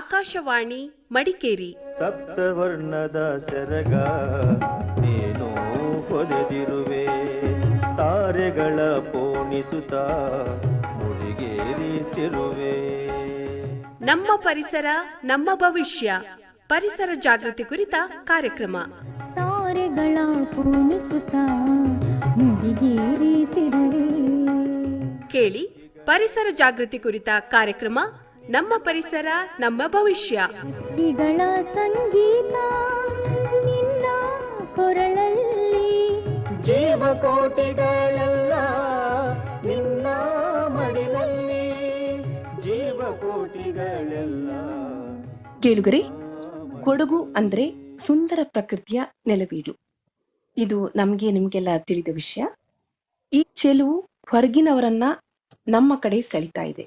ಆಕಾಶವಾಣಿ ಮಡಿಕೇರಿ. ಸಪ್ತವರ್ಣದ ಸೆರಗ ನೀನು ಹೊದೆದಿರುವೆ, ತಾರೆಗಳ ಪೋಣಿಸುತ್ತ ಮುಡಿಗೇರಿಸಿರುವೆ. ನಮ್ಮ ಪರಿಸರ ನಮ್ಮ ಭವಿಷ್ಯ, ಪರಿಸರ ಜಾಗೃತಿ ಕುರಿತ ಕಾರ್ಯಕ್ರಮ. ತಾರೆಗಳ ಪೋಣಿಸುತ್ತ ಮುಡಿಗೇರಿಸಿರುವೆ. ಕೇಳಿ ಪರಿಸರ ಜಾಗೃತಿ ಕುರಿತ ಕಾರ್ಯಕ್ರಮ ನಮ್ಮ ಪರಿಸರ ನಮ್ಮ ಭವಿಷ್ಯ. ಹಕ್ಕಿಗಳ ಸಂಗೀತ ನಿನ್ನ ಕೊರಳಲ್ಲಿ, ಜೀವಕೋಟಿಗಳೆಲ್ಲ ನಿನ್ನ ಮಡಿಲಲ್ಲಿ, ಜೀವಕೋಟಿಗಳೆಲ್ಲ. ಕೇಳುಗರೆ, ಕೊಡಗು ಅಂದ್ರೆ ಸುಂದರ ಪ್ರಕೃತಿಯ ನೆಲವೀಡು. ಇದು ನಿಮ್ಗೆಲ್ಲ ತಿಳಿದ ವಿಷಯ. ಈ ಚೆಲುವು ಹೊರಗಿನವರನ್ನ ನಮ್ಮ ಕಡೆ ಸೆಳಿತಾ ಇದೆ.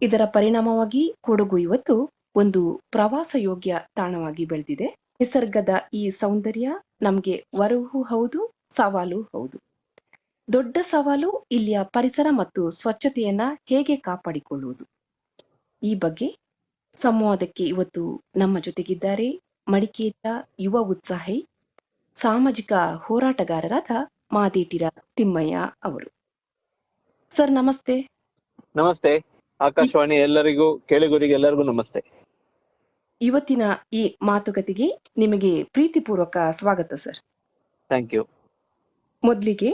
ಇದರ ಪರಿಣಾಮವಾಗಿ ಕೊಡಗು ಇವತ್ತು ಒಂದು ಪ್ರವಾಸ ಯೋಗ್ಯ ತಾಣವಾಗಿ ಬೆಳೆದಿದೆ. ನಿಸರ್ಗದ ಈ ಸೌಂದರ್ಯ ನಮ್ಗೆ ವರವೂ ಹೌದು, ಸವಾಲು ಹೌದು. ದೊಡ್ಡ ಸವಾಲು ಇಲ್ಲಿಯ ಪರಿಸರ ಮತ್ತು ಸ್ವಚ್ಛತೆಯನ್ನ ಹೇಗೆ ಕಾಪಾಡಿಕೊಳ್ಳುವುದು. ಈ ಬಗ್ಗೆ ಸಂವಾದಕ್ಕೆ ಇವತ್ತು ನಮ್ಮ ಜೊತೆಗಿದ್ದಾರೆ ಮಡಿಕೇರಿಯ ಯುವ ಉತ್ಸಾಹಿ, ಸಾಮಾಜಿಕ ಹೋರಾಟಗಾರರಾದ ಮಾದೇಟಿರ ತಿಮ್ಮಯ್ಯ ಅವರು. ಸರ್ ನಮಸ್ತೆ. ನಮಸ್ತೆ. ಆಕಾಶವಾಣಿ ಎಲ್ಲರಿಗೂ, ಕೇಳುಗರಿಗೆ ಎಲ್ಲರಿಗೂ ನಮಸ್ತೆ. ಇವತ್ತಿನ ಈ ಮಾತುಕತೆಗೆ ನಿಮಗೆ ಪ್ರೀತಿಪೂರ್ವಕ ಸ್ವಾಗತ ಸರ್. Thank you. ಮೊದಲಿಗೆ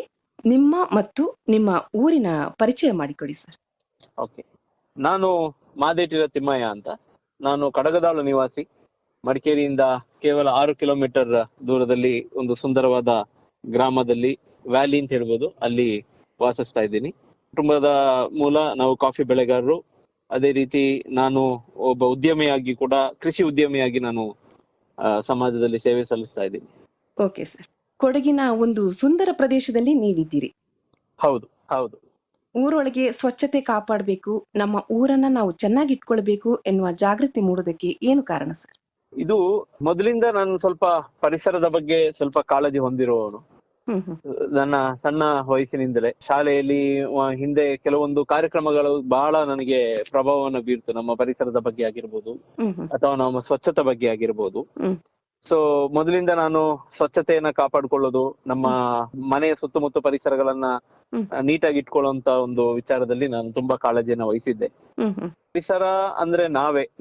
ನಿಮ್ಮ ಮತ್ತು ನಿಮ್ಮ ಊರಿನ ಪರಿಚಯ ಮಾಡಿಕೊಡಿ ಸರ್. ಓಕೆ, ನಾನು ಮಾದೇಟಿರ ತಿಮ್ಮಯ್ಯ ಅಂತ. ನಾನು ಕಡಗದಾಳು ನಿವಾಸಿ. ಮಡಿಕೇರಿಯಿಂದ ಕೇವಲ 6 ಕಿಲೋಮೀಟರ್ ದೂರದಲ್ಲಿ ಒಂದು ಸುಂದರವಾದ ಗ್ರಾಮದಲ್ಲಿ, ವ್ಯಾಲಿ ಅಂತ ಹೇಳ್ಬೋದು, ಅಲ್ಲಿ ವಾಸಿಸ್ತಾ ಇದ್ದೀನಿ. ಕುಟುಂಬದ ಮೂಲ ನಾವು ಕಾಫಿ ಬೆಳೆಗಾರರು. ಅದೇ ರೀತಿ ನಾನು ಒಬ್ಬ ಉದ್ಯಮಿಯಾಗಿ ಕೂಡ, ಕೃಷಿ ಉದ್ಯಮಿಯಾಗಿ ನಾನು ಸಮಾಜದಲ್ಲಿ ಸೇವೆ ಸಲ್ಲಿಸ್ತಾ ಇದ್ದೀನಿ. Okay sir. ಕೊಡಗಿನ ಒಂದು ಸುಂದರ ಪ್ರದೇಶದಲ್ಲಿ ನೀವಿದ್ದೀರಿ. ಹೌದು ಹೌದು. ಊರೊಳಗೆ ಸ್ವಚ್ಛತೆ ಕಾಪಾಡಬೇಕು, ನಮ್ಮ ಊರನ್ನ ನಾವು ಚೆನ್ನಾಗಿ ಇಟ್ಕೊಳ್ಬೇಕು ಎನ್ನುವ ಜಾಗೃತಿ ಮೂಡೋದಕ್ಕೆ ಏನು ಕಾರಣ ಸರ್? ಇದು ಮೊದಲಿಂದ ನಾನು ಸ್ವಲ್ಪ ಪರಿಸರದ ಬಗ್ಗೆ ಸ್ವಲ್ಪ ಕಾಳಜಿ ಹೊಂದಿರುವವನು. ನನ್ನ ಸಣ್ಣ ವಯಸ್ಸಿನಿಂದಲೇ ಶಾಲೆಯಲ್ಲಿ ಹಿಂದೆ ಕೆಲವೊಂದು ಕಾರ್ಯಕ್ರಮಗಳು ಬಹಳ ನನಗೆ ಪ್ರಭಾವವನ್ನು ಬೀರ್ತು. ನಮ್ಮ ಪರಿಸರದ ಬಗ್ಗೆ ಆಗಿರ್ಬೋದು ಅಥವಾ ನಮ್ಮ ಸ್ವಚ್ಛತೆ ಬಗ್ಗೆ ಆಗಿರ್ಬೋದು. ಸೊ ಮೊದಲಿಂದ ನಾನು ಸ್ವಚ್ಛತೆಯನ್ನ ಕಾಪಾಡ್ಕೊಳ್ಳೋದು, ನಮ್ಮ ಮನೆಯ ಸುತ್ತಮುತ್ತ ಪರಿಸರಗಳನ್ನ ನೀಟಾಗಿ ಇಟ್ಕೊಳ್ಳುವಂತ ಒಂದು ವಿಚಾರದಲ್ಲಿ ನಾನು ತುಂಬಾ ಕಾಳಜಿಯನ್ನ ವಹಿಸಿದ್ದೆ. ಪರಿಸರ ಅಂದ್ರೆ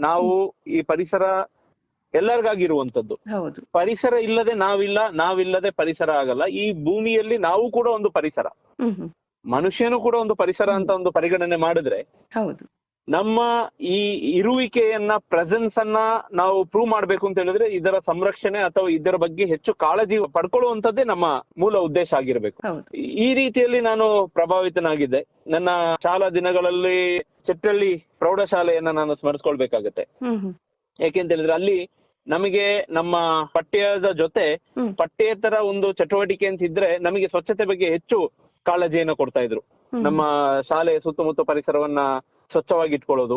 ನಾವು ಈ ಪರಿಸರ ಎಲ್ಲರಿಗಾಗಿರುವಂತದ್ದು. ಪರಿಸರ ಇಲ್ಲದೆ ನಾವಿಲ್ಲ, ನಾವಿಲ್ಲದೆ ಪರಿಸರ ಆಗಲ್ಲ. ಈ ಭೂಮಿಯಲ್ಲಿ ನಾವು ಕೂಡ ಒಂದು ಪರಿಸರ, ಮನುಷ್ಯನು ಕೂಡ ಒಂದು ಪರಿಸರ ಅಂತ ಒಂದು ಪರಿಗಣನೆ ಮಾಡಿದ್ರೆ, ನಮ್ಮ ಈ ಇರುವಿಕೆಯನ್ನ, ಪ್ರೆಸೆನ್ಸ್ ಅನ್ನ ನಾವು ಪ್ರೂವ್ ಮಾಡ್ಬೇಕು ಅಂತ ಹೇಳಿದ್ರೆ ಇದರ ಸಂರಕ್ಷಣೆ ಅಥವಾ ಇದರ ಬಗ್ಗೆ ಹೆಚ್ಚು ಕಾಳಜಿ ಪಡ್ಕೊಳ್ಳುವಂತದ್ದೇ ನಮ್ಮ ಮೂಲ ಉದ್ದೇಶ ಆಗಿರ್ಬೇಕು. ಈ ರೀತಿಯಲ್ಲಿ ನಾನು ಪ್ರಭಾವಿತನಾಗಿದ್ದೆ. ನನ್ನ ಶಾಲಾ ದಿನಗಳಲ್ಲಿ ಚೆಟ್ಟಳ್ಳಿ ಪ್ರೌಢಶಾಲೆಯನ್ನ ನಾನು ಸ್ಮರಿಸ್ಕೊಳ್ಬೇಕಾಗತ್ತೆ. ಯಾಕೆಂತ ಹೇಳಿದ್ರೆ ಅಲ್ಲಿ ನಮಗೆ ನಮ್ಮ ಪಠ್ಯದ ಜೊತೆ ಪಠ್ಯೇತರ ಒಂದು ಚಟುವಟಿಕೆ ಅಂತ ಇದ್ರೆ ನಮಗೆ ಸ್ವಚ್ಛತೆ ಬಗ್ಗೆ ಹೆಚ್ಚು ಕಾಳಜಿಯನ್ನು ಕೊಡ್ತಾ ಇದ್ರು. ನಮ್ಮ ಶಾಲೆಯ ಸುತ್ತಮುತ್ತ ಪರಿಸರವನ್ನ ಸ್ವಚ್ಛವಾಗಿ ಇಟ್ಕೊಳ್ಳೋದು,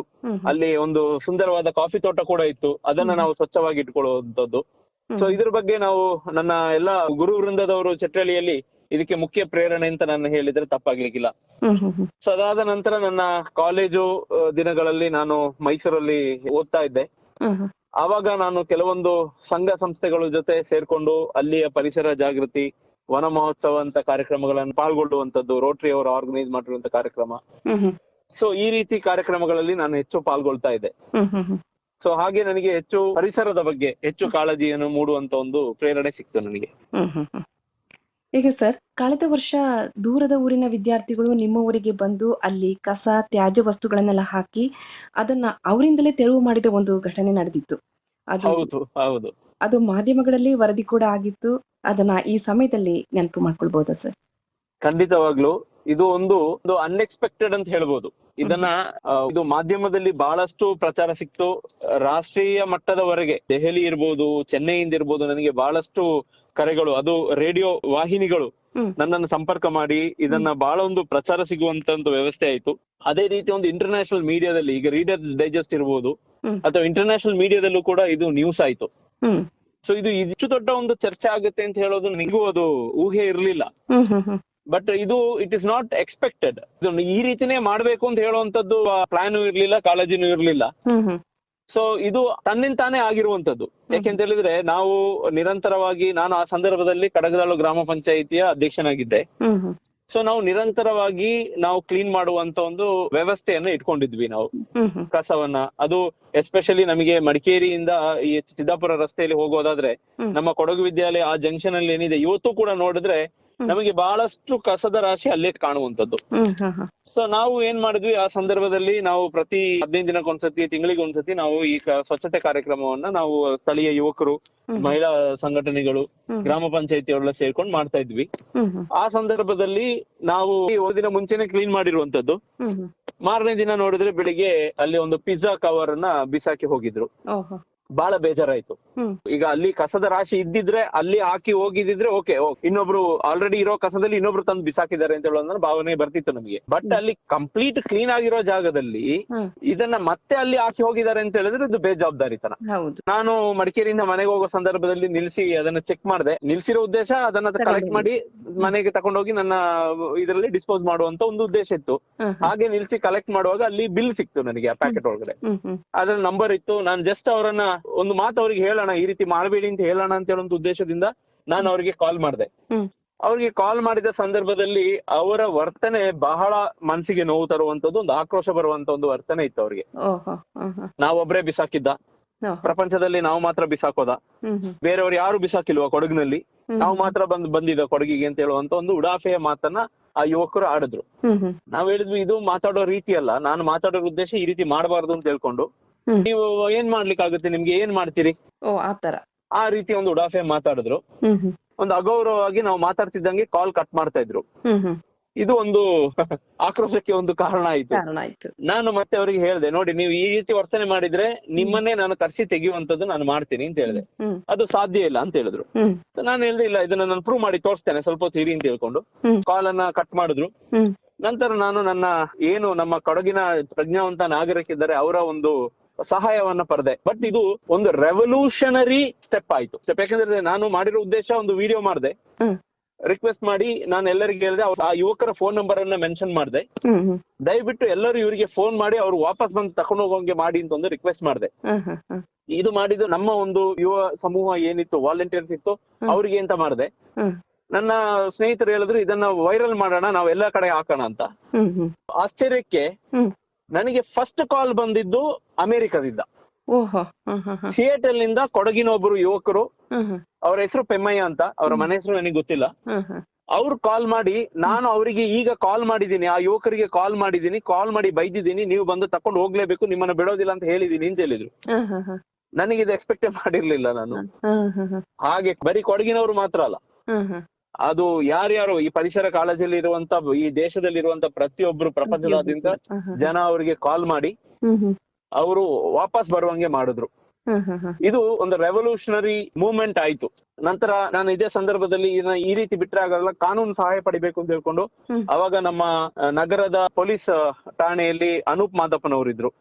ಅಲ್ಲಿ ಒಂದು ಸುಂದರವಾದ ಕಾಫಿ ತೋಟ ಕೂಡ ಇತ್ತು, ಅದನ್ನ ನಾವು ಸ್ವಚ್ಛವಾಗಿ ಇಟ್ಕೊಳ್ಳುವಂತದ್ದು. ಸೊ ಇದ್ರ ಬಗ್ಗೆ ನಾವು ನನ್ನ ಎಲ್ಲಾ ಗುರು ವೃಂದದವರು ಚೆಟ್ಟಳ್ಳಿಯಲ್ಲಿ ಇದಕ್ಕೆ ಮುಖ್ಯ ಪ್ರೇರಣೆ ಅಂತ ನಾನು ಹೇಳಿದ್ರೆ ತಪ್ಪಾಗ್ಲಿಕ್ಕಿಲ್ಲ. ಸೊ ಅದಾದ ನಂತರ ನನ್ನ ಕಾಲೇಜು ದಿನಗಳಲ್ಲಿ ನಾನು ಮೈಸೂರಲ್ಲಿ ಓದ್ತಾ ಇದ್ದೆ. ಆವಾಗ ನಾನು ಕೆಲವೊಂದು ಸಂಘ ಸಂಸ್ಥೆಗಳ ಜೊತೆ ಸೇರ್ಕೊಂಡು ಅಲ್ಲಿಯ ಪರಿಸರ ಜಾಗೃತಿ, ವನ ಮಹೋತ್ಸವ ಅಂತ ಕಾರ್ಯಕ್ರಮಗಳನ್ನು ಪಾಲ್ಗೊಳ್ಳುವಂತದ್ದು, ರೋಟರಿ ಅವರು ಆರ್ಗನೈಸ್ ಮಾಡಿರುವಂತ ಕಾರ್ಯಕ್ರಮ. ಸೊ ಈ ರೀತಿ ಕಾರ್ಯಕ್ರಮಗಳಲ್ಲಿ ನಾನು ಹೆಚ್ಚು ಪಾಲ್ಗೊಳ್ತಾ ಇದ್ದೆ. ಸೊ ಹಾಗೆ ನನಗೆ ಹೆಚ್ಚು ಪರಿಸರದ ಬಗ್ಗೆ ಹೆಚ್ಚು ಕಾಳಜಿಯನ್ನು ಮೂಡುವಂತ ಒಂದು ಪ್ರೇರಣೆ ಸಿಕ್ತು ನನಗೆ. ಈಗ ಸರ್, ಕಳೆದ ವರ್ಷ ದೂರದ ಊರಿನ ವಿದ್ಯಾರ್ಥಿಗಳು ನಿಮ್ಮ ಊರಿಗೆ ಬಂದು ಅಲ್ಲಿ ಕಸ ತ್ಯಾಜ್ಯ ವಸ್ತುಗಳನ್ನೆಲ್ಲ ಹಾಕಿ ಅದನ್ನ ಅವರಿಂದಲೇ ತೆರವು ಮಾಡಿದ ಒಂದು ಘಟನೆ ನಡೆದಿತ್ತು. ಅದು ಮಾಧ್ಯಮಗಳಲ್ಲಿ ವರದಿ ಕೂಡ ಆಗಿತ್ತು. ಅದನ್ನ ಈ ಸಮಯದಲ್ಲಿ ನೆನಪು ಮಾಡ್ಕೊಳ್ಬಹುದಾ ಸರ್? ಖಂಡಿತವಾಗ್ಲು ಇದು ಒಂದು ಅನ್ಎಕ್ಸ್ಪೆಕ್ಟೆಡ್ ಅಂತ ಹೇಳ್ಬೋದು. ಇದನ್ನ ಇದು ಮಾಧ್ಯಮದಲ್ಲಿ ಬಹಳಷ್ಟು ಪ್ರಚಾರ ಸಿಕ್ತು. ರಾಷ್ಟ್ರೀಯ ಮಟ್ಟದವರೆಗೆ ದೆಹಲಿ ಇರ್ಬೋದು, ಚೆನ್ನೈಯಿಂದ ಇರ್ಬೋದು, ನನಗೆ ಬಹಳಷ್ಟು ಕರೆಗಳು, ಅದು ರೇಡಿಯೋ ವಾಹಿನಿಗಳು ನನ್ನನ್ನು ಸಂಪರ್ಕ ಮಾಡಿ ಇದನ್ನ ಬಹಳ ಒಂದು ಪ್ರಚಾರ ಸಿಗುವಂತ ಒಂದು ವ್ಯವಸ್ಥೆ ಆಯ್ತು. ಅದೇ ರೀತಿ ಒಂದು ಇಂಟರ್ನ್ಯಾಷನಲ್ ಮೀಡಿಯಾದಲ್ಲಿ, ಈಗ ರೀಡರ್ ಡೈಜೆಸ್ಟ್ ಇರ್ಬೋದು ಅಥವಾ ಇಂಟರ್ನ್ಯಾಷನಲ್ ಮೀಡಿಯಾದಲ್ಲೂ ಕೂಡ ಇದು ನ್ಯೂಸ್ ಆಯ್ತು. ಸೊ ಇದು ಇಷ್ಟು ದೊಡ್ಡ ಒಂದು ಚರ್ಚೆ ಆಗುತ್ತೆ ಅಂತ ಹೇಳೋದು ನಿಗೂ ಅದು ಊಹೆ ಇರ್ಲಿಲ್ಲ. ಬಟ್ ಇದು ಇಟ್ ಇಸ್ ನಾಟ್ ಎಕ್ಸ್ಪೆಕ್ಟೆಡ್. ಈ ರೀತಿನೇ ಮಾಡ್ಬೇಕು ಅಂತ ಹೇಳುವಂತದ್ದು ಪ್ಲಾನ್ ಇರ್ಲಿಲ್ಲ, ಕಾಳಜಿನೂ ಇರ್ಲಿಲ್ಲ. ಸೊ ಇದು ತನ್ನಿಂತಾನೇ ಆಗಿರುವಂತದ್ದು. ಯಾಕೆಂತ ಹೇಳಿದ್ರೆ ನಾವು ನಿರಂತರವಾಗಿ, ನಾನು ಆ ಸಂದರ್ಭದಲ್ಲಿ ಕಡಗದಾಳು ಗ್ರಾಮ ಪಂಚಾಯಿತಿಯ ಅಧ್ಯಕ್ಷನಾಗಿದ್ದೆ. ಹ್ಮ್ ಹ್ಮ್ ಸೊ ನಾವು ನಿರಂತರವಾಗಿ ನಾವು ಕ್ಲೀನ್ ಮಾಡುವಂತ ಒಂದು ವ್ಯವಸ್ಥೆಯನ್ನ ಇಟ್ಕೊಂಡಿದ್ವಿ ನಾವು. ಹ್ಮ್ ಹ್ಮ್ ಕಸವನ್ನ, ಅದು ಎಸ್ಪೆಷಲಿ ನಮಗೆ ಮಡಿಕೇರಿಯಿಂದ ಈ ಸಿದ್ದಾಪುರ ರಸ್ತೆಯಲ್ಲಿ ಹೋಗೋದಾದ್ರೆ ನಮ್ಮ ಕೊಡಗು ವಿದ್ಯಾಲಯ ಆ ಜಂಕ್ಷನ್ ಅಲ್ಲಿ ಏನಿದೆ, ಇವತ್ತು ಕೂಡ ನೋಡಿದ್ರೆ ನಮಗೆ ಬಹಳಷ್ಟು ಕಸದ ರಾಶಿ ಅಲ್ಲೇ ಕಾಣುವಂತದ್ದು. ಸೊ ನಾವು ಏನ್ ಮಾಡಿದ್ವಿ ಆ ಸಂದರ್ಭದಲ್ಲಿ, ನಾವು ಪ್ರತಿ 15 ದಿನಕ್ಕೊಂದ್ಸತಿ, ತಿಂಗಳಿಗೆ ಒಂದ್ಸತಿ ನಾವು ಈ ಸ್ವಚ್ಛತೆ ಕಾರ್ಯಕ್ರಮವನ್ನ ನಾವು ಸ್ಥಳೀಯ ಯುವಕರು, ಮಹಿಳಾ ಸಂಘಟನೆಗಳು, ಗ್ರಾಮ ಪಂಚಾಯತಿಯವರೆಲ್ಲ ಸೇರ್ಕೊಂಡು ಮಾಡ್ತಾ ಇದ್ವಿ. ಆ ಸಂದರ್ಭದಲ್ಲಿ ನಾವು ದಿನ ಮುಂಚೆನೆ ಕ್ಲೀನ್ ಮಾಡಿರುವಂತದ್ದು. ಮಾರನೇ ದಿನ ನೋಡಿದ್ರೆ ಬೆಳಿಗ್ಗೆ ಅಲ್ಲಿ ಒಂದು ಪಿಜ್ಜಾ ಕವರ್ ಅನ್ನ ಬಿಸಾಕಿ ಹೋಗಿದ್ರು. ಬಹಳ ಬೇಜಾರಾಯ್ತು. ಈಗ ಅಲ್ಲಿ ಕಸದ ರಾಶಿ ಇದ್ದಿದ್ರೆ ಅಲ್ಲಿ ಹಾಕಿ ಹೋಗಿದ್ರೆ ಓಕೆ, ಇನ್ನೊಬ್ರು ಆಲ್ರೆಡಿ ಇರೋ ಕಸದಲ್ಲಿ ಇನ್ನೊಬ್ರು ತಂದು ಬಿಸಾಕಿದ್ದಾರೆ ಅಂತ ಹೇಳೋ ಭಾವನೆ ಬರ್ತಿತ್ತು ನಮಗೆ. ಬಟ್ ಅಲ್ಲಿ ಕಂಪ್ಲೀಟ್ ಕ್ಲೀನ್ ಆಗಿರೋ ಜಾಗದಲ್ಲಿ ಇದನ್ನ ಮತ್ತೆ ಅಲ್ಲಿ ಹಾಕಿ ಹೋಗಿದ್ದಾರೆ ಅಂತ ಹೇಳಿದ್ರೆ ಇದು ಬೇಜವಾಬ್ದಾರಿತನ. ನಾನು ಮಡಿಕೇರಿಯಿಂದ ಮನೆಗೆ ಹೋಗೋ ಸಂದರ್ಭದಲ್ಲಿ ನಿಲ್ಸಿ ಅದನ್ನ ಚೆಕ್ ಮಾಡಿದೆ. ನಿಲ್ಸಿರೋ ಉದ್ದೇಶ ಅದನ್ನ ಕಲೆಕ್ಟ್ ಮಾಡಿ ಮನೆಗೆ ತಗೊಂಡೋಗಿ ನನ್ನ ಇದರಲ್ಲಿ ಡಿಸ್ಪೋಸ್ ಮಾಡುವಂತ ಒಂದು ಉದ್ದೇಶ ಇತ್ತು. ಹಾಗೆ ನಿಲ್ಸಿ ಕಲೆಕ್ಟ್ ಮಾಡುವಾಗ ಅಲ್ಲಿ ಬಿಲ್ ಸಿಕ್ತು ನನಗೆ ಆ ಪ್ಯಾಕೆಟ್ ಒಳಗಡೆ. ಅದ್ರ ನಂಬರ್ ಇತ್ತು. ನಾನು ಜಸ್ಟ್ ಅವರನ್ನ ಒಂದು ಮಾತು ಅವ್ರಿಗೆ ಹೇಳೋಣ, ಈ ರೀತಿ ಮಾಡಬೇಡಿ ಅಂತ ಹೇಳೋಣ ಅಂತ ಹೇಳುವಂತ ಉದ್ದೇಶದಿಂದ ನಾನು ಅವ್ರಿಗೆ ಕಾಲ್ ಮಾಡಿದೆ. ಅವ್ರಿಗೆ ಕಾಲ್ ಮಾಡಿದ ಸಂದರ್ಭದಲ್ಲಿ ಅವರ ವರ್ತನೆ ಬಹಳ ಮನಸ್ಸಿಗೆ ನೋವು ತರುವಂತದ್ದು, ಒಂದು ಆಕ್ರೋಶ ಬರುವಂತ ಒಂದು ವರ್ತನೆ ಇತ್ತು ಅವ್ರಿಗೆ. ನಾವೊಬ್ರೇ ಬಿಸಾಕಿದ್ದ, ಪ್ರಪಂಚದಲ್ಲಿ ನಾವು ಮಾತ್ರ ಬಿಸಾಕೋದ, ಬೇರೆಯವ್ರು ಯಾರು ಬಿಸಾಕಿಲ್ವಾ ಕೊಡಗಿನಲ್ಲಿ, ನಾವು ಮಾತ್ರ ಬಂದಿದ್ದ ಕೊಡಗಿಗೆ ಅಂತ ಹೇಳುವಂತ ಒಂದು ಉಡಾಫೆಯ ಮಾತನ್ನ ಆ ಯುವಕರು ಆಡಿದ್ರು. ನಾವ್ ಹೇಳಿದ್ವಿ ಇದು ಮಾತಾಡೋ ರೀತಿ ಅಲ್ಲ, ನಾನು ಮಾತಾಡೋ ಉದ್ದೇಶ ಈ ರೀತಿ ಮಾಡಬಾರ್ದು ಅಂತ ಹೇಳ್ಕೊಂಡು, ನೀವು ಏನ್ ಮಾಡ್ಲಿಕ್ಕಾಗುತ್ತೆ, ನಿಮ್ಗೆ ಏನ್ ಮಾಡ್ತೀರಿ ಆ ರೀತಿ ಒಂದು ಉಡಾಫೆ ಮಾತಾಡಿದ್ರು. ಒಂದು ಅಗೌರವವಾಗಿ ನಾವು ಮಾತಾಡ್ತಿದ್ದಂಗೆ ಕಾಲ್ ಕಟ್ ಮಾಡ್ತಾ ಇದ್ರು. ಇದು ಒಂದು ಆಕ್ರೋಶಕ್ಕೆ ಒಂದು ಕಾರಣ ಆಯ್ತು. ನಾನು ಮತ್ತೆ ಅವರಿಗೆ ಹೇಳಿದೆ, ನೋಡಿ ನೀವು ಈ ರೀತಿ ವರ್ತನೆ ಮಾಡಿದ್ರೆ ನಿಮ್ಮನ್ನೇ ನಾನು ಕರ್ಸಿ ತೆಗೆಯುವಂತದ್ದು ನಾನು ಮಾಡ್ತೀನಿ ಅಂತ ಹೇಳಿದೆ. ಅದು ಸಾಧ್ಯ ಇಲ್ಲ ಅಂತ ಹೇಳಿದ್ರು. ನಾನು ಹೇಳಿದೆ, ಇಲ್ಲ ಇದನ್ನ ನಾನು ಪ್ರೂವ್ ಮಾಡಿ ತೋರಿಸ್ತೇನೆ, ಸ್ವಲ್ಪ ಹೊತ್ತು ಇರಿ ಅಂತ ಹೇಳ್ಕೊಂಡು ಕಾಲ್ ಅನ್ನ ಕಟ್ ಮಾಡಿದ್ರು. ನಂತರ ನಾನು ಏನು ನಮ್ಮ ಕೊಡಗಿನ ಪ್ರಜ್ಞಾವಂತ ನಾಗರಿಕರಿದ್ದಾರೆ ಅವರ ಒಂದು ಸಹಾಯವನ್ನ ಪಡೆದೆ. ಬಟ್ ಇದು ಒಂದು ರೆವಲ್ಯೂಷನರಿ ಸ್ಟೆಪ್ ಆಯ್ತು. ಯಾಕಂದ್ರೆ ನಾನು ಮಾಡಿರೋ ಉದ್ದೇಶ ಒಂದು ವಿಡಿಯೋ ಮಾಡಿದೆ, ರಿಕ್ವೆಸ್ಟ್ ಮಾಡಿ ನಾನು ಎಲ್ಲರಿಗೆ ಹೇಳಿದೆ, ಆ ಯುವಕರ ಫೋನ್ ನಂಬರ್ ಅನ್ನ ಮೆನ್ಷನ್ ಮಾಡಿದೆ, ದಯವಿಟ್ಟು ಎಲ್ಲರೂ ಇವರಿಗೆ ಫೋನ್ ಮಾಡಿ ಅವ್ರು ವಾಪಸ್ ಬಂದು ತಕೊಂಡು ಹೋಗೋಂಗೆ ಮಾಡಿ ಅಂತ ಒಂದು ರಿಕ್ವೆಸ್ಟ್ ಮಾಡಿದೆ. ಇದು ಮಾಡಿದ್ದು ನಮ್ಮ ಒಂದು ಯುವ ಸಮೂಹ ಏನಿತ್ತು, ವಾಲಂಟಿಯರ್ಸ್ ಇತ್ತು, ಅವ್ರಿಗೆ ಅಂತ ಮಾಡಿದೆ. ನನ್ನ ಸ್ನೇಹಿತರು ಹೇಳಿದ್ರು ಇದನ್ನ ವೈರಲ್ ಮಾಡೋಣ, ನಾವ್ ಎಲ್ಲಾ ಕಡೆ ಹಾಕೋಣ ಅಂತ. ಆಶ್ಚರ್ಯಕ್ಕೆ ನನಗೆ ಫಸ್ಟ್ ಕಾಲ್ ಬಂದಿದ್ದು ಅಮೆರಿಕದಿಂದ. ಸಿಯೇಟಲ್ ನಿಂದ ಕೊಡಗಿನ ಒಬ್ರು ಯುವಕರು, ಅವ್ರ ಹೆಸರು ಪೆಮ್ಮಯ್ಯ ಅಂತ, ಅವ್ರ ಮನೆ ಹೆಸರು ನನಗೆ ಗೊತ್ತಿಲ್ಲ. ಅವ್ರು ಕಾಲ್ ಮಾಡಿ, ನಾನು ಅವರಿಗೆ ಈಗ ಕಾಲ್ ಮಾಡಿದೀನಿ, ಆ ಯುವಕರಿಗೆ ಕಾಲ್ ಮಾಡಿ ಬೈದಿದ್ದೀನಿ, ನೀವು ಬಂದು ತಕೊಂಡು ಹೋಗ್ಲೇಬೇಕು, ನಿಮ್ಮನ್ನ ಬಿಡೋದಿಲ್ಲ ಅಂತ ಹೇಳಿದೀನಿ ಅಂತ ಹೇಳಿದ್ರು. ನನಗೆ ಇದು ಎಕ್ಸ್ಪೆಕ್ಟ್ ಮಾಡಿರ್ಲಿಲ್ಲ ನಾನು. ಹಾಗೆ ಬರೀ ಕೊಡಗಿನವ್ರು ಮಾತ್ರ ಅಲ್ಲ, ಅದು ಯಾರ್ಯಾರು ಈ ಪರಿಸರ ಕಾಳಜಿಯಲ್ಲಿ ಇರುವಂತ, ಈ ದೇಶದಲ್ಲಿರುವಂತ ಪ್ರತಿಯೊಬ್ರು ಪ್ರಪಂಚದಾದ್ಯಂತ ಜನ ಅವರಿಗೆ ಕಾಲ್ ಮಾಡಿ ಅವರು ವಾಪಸ್ ಬರುವಂಗೆ ಮಾಡಿದ್ರು. ಇದು ಒಂದು ರೆವಲ್ಯೂಷನರಿ ಮೂವ್ಮೆಂಟ್ ಆಯ್ತು. ನಂತರ ನಾನು ಇದೇ ಸಂದರ್ಭದಲ್ಲಿ ಈ ರೀತಿ ಬಿಟ್ರೆ ಆಗಲ್ಲ, ಕಾನೂನು ಸಹಾಯ ಪಡಿಬೇಕು ಅಂತ ಹೇಳ್ಕೊಂಡು ಅವಾಗ ನಮ್ಮ ನಗರದ ಪೊಲೀಸ್ ಠಾಣೆಯಲ್ಲಿ ಅನೂಪ್ ಮಾದಪ್ಪನವರಿದ್ರು.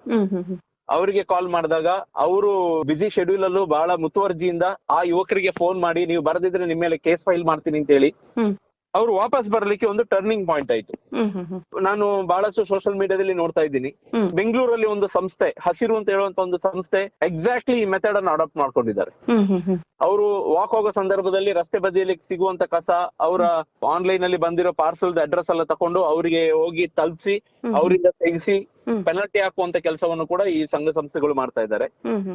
ಅವರಿಗೆ ಕಾಲ್ ಮಾಡಿದಾಗ ಅವರು ಬಿಸಿ ಶೆಡ್ಯೂಲ್ ಅಲ್ಲೂ ಬಹಳ ಮುತುವರ್ಜಿಯಿಂದ ಆ ಯುವಕರಿಗೆ ಫೋನ್ ಮಾಡಿ, ನೀವು ಬರದಿದ್ರೆ ನಿಮ್ಮ ಮೇಲೆ ಕೇಸ್ ಫೈಲ್ ಮಾಡ್ತೀನಿ ಅಂತ ಹೇಳಿ ಅವ್ರು ವಾಪಸ್ ಬರ್ಲಿಕ್ಕೆ ಒಂದು ಟರ್ನಿಂಗ್ ಪಾಯಿಂಟ್ ಆಯ್ತು. ನಾನು ಬಹಳಷ್ಟು ಸೋಷಿಯಲ್ ಮೀಡಿಯಾದಲ್ಲಿ ನೋಡ್ತಾ ಇದ್ದೀನಿ, ಬೆಂಗಳೂರಲ್ಲಿ ಒಂದು ಸಂಸ್ಥೆ, ಹಸಿರು ಅಂತ ಹೇಳುವಂತ ಒಂದು ಸಂಸ್ಥೆ ಎಕ್ಸಾಕ್ಟ್ಲಿ ಈ ಮೆಥಡ್ ಅನ್ನು ಅಡಾಪ್ಟ್ ಮಾಡ್ಕೊಂಡಿದ್ದಾರೆ. ಅವರು ವಾಕ್ ಹೋಗೋ ಸಂದರ್ಭದಲ್ಲಿ ರಸ್ತೆ ಬದಿಯಲ್ಲಿ ಸಿಗುವಂತ ಕಸ, ಅವರ ಆನ್ಲೈನ್ ಅಲ್ಲಿ ಬಂದಿರೋ ಪಾರ್ಸಲ್ ಅಡ್ರೆಸ್ ಎಲ್ಲ ತಕೊಂಡು ಅವರಿಗೆ ಹೋಗಿ ತಲುಪಿಸಿ ಅವರಿಂದ ತೆಗಿಸಿ ಪೆನಾಲ್ಟಿ ಹಾಕುವಂತ ಕೆಲಸವನ್ನು ಕೂಡ ಈ ಸಂಘ ಸಂಸ್ಥೆಗಳು ಮಾಡ್ತಾ ಇದ್ದಾರೆ.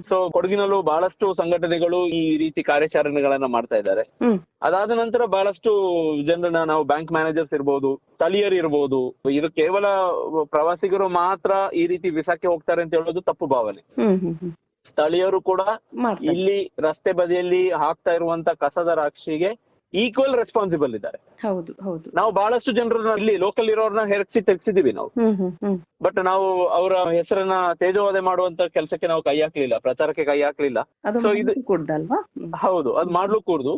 ಸೊ ಕೊಡಗಿನಲ್ಲೂ ಬಹಳಷ್ಟು ಸಂಘಟನೆಗಳು ಈ ರೀತಿ ಕಾರ್ಯಾಚರಣೆಗಳನ್ನ ಮಾಡ್ತಾ ಇದ್ದಾರೆ. ಅದಾದ ನಂತರ ಬಹಳಷ್ಟು ಜನರನ್ನ ನಾವು ಬ್ಯಾಂಕ್ ಮ್ಯಾನೇಜರ್ಸ್ ಇರ್ಬೋದು, ಸ್ಥಳೀಯರು ಇರ್ಬೋದು, ಇದು ಕೇವಲ ಪ್ರವಾಸಿಗರು ಮಾತ್ರ ಈ ರೀತಿ ಬಿಸಾಕಿ ಹೋಗ್ತಾರೆ ಅಂತ ಹೇಳೋದು ತಪ್ಪು ಭಾವನೆ. ಸ್ಥಳೀಯರು ಕೂಡ ಇಲ್ಲಿ ರಸ್ತೆ ಬದಿಯಲ್ಲಿ ಹಾಕ್ತಾ ಇರುವಂತ ಕಸದ ರಾಶಿಗೆ ಈಕ್ವಲ್ ರೆಸ್ಪಾನ್ಸಿಬಲ್ ಇದ್ದಾರೆ. ನಾವು ಬಹಳಷ್ಟು ಜನರನ್ನ ಇಲ್ಲಿ ಲೋಕಲ್ ಇರೋರ್ನ ತೆಗ್ಸಿದೀವಿ ನಾವು. ಬಟ್ ನಾವು ಅವರ ಹೆಸರನ್ನ ತೇಜೋವಧೆ ಮಾಡುವಂತ ಕೆಲಸಕ್ಕೆ ನಾವು ಕೈ ಹಾಕ್ಲಿಲ್ಲ, ಪ್ರಚಾರಕ್ಕೆ ಕೈ ಹಾಕ್ಲಿಲ್ಲ. ಸೊ ಇದು ಹೌದು, ಅದ್ ಮಾಡ್ಲು ಕೂಡ್ದು.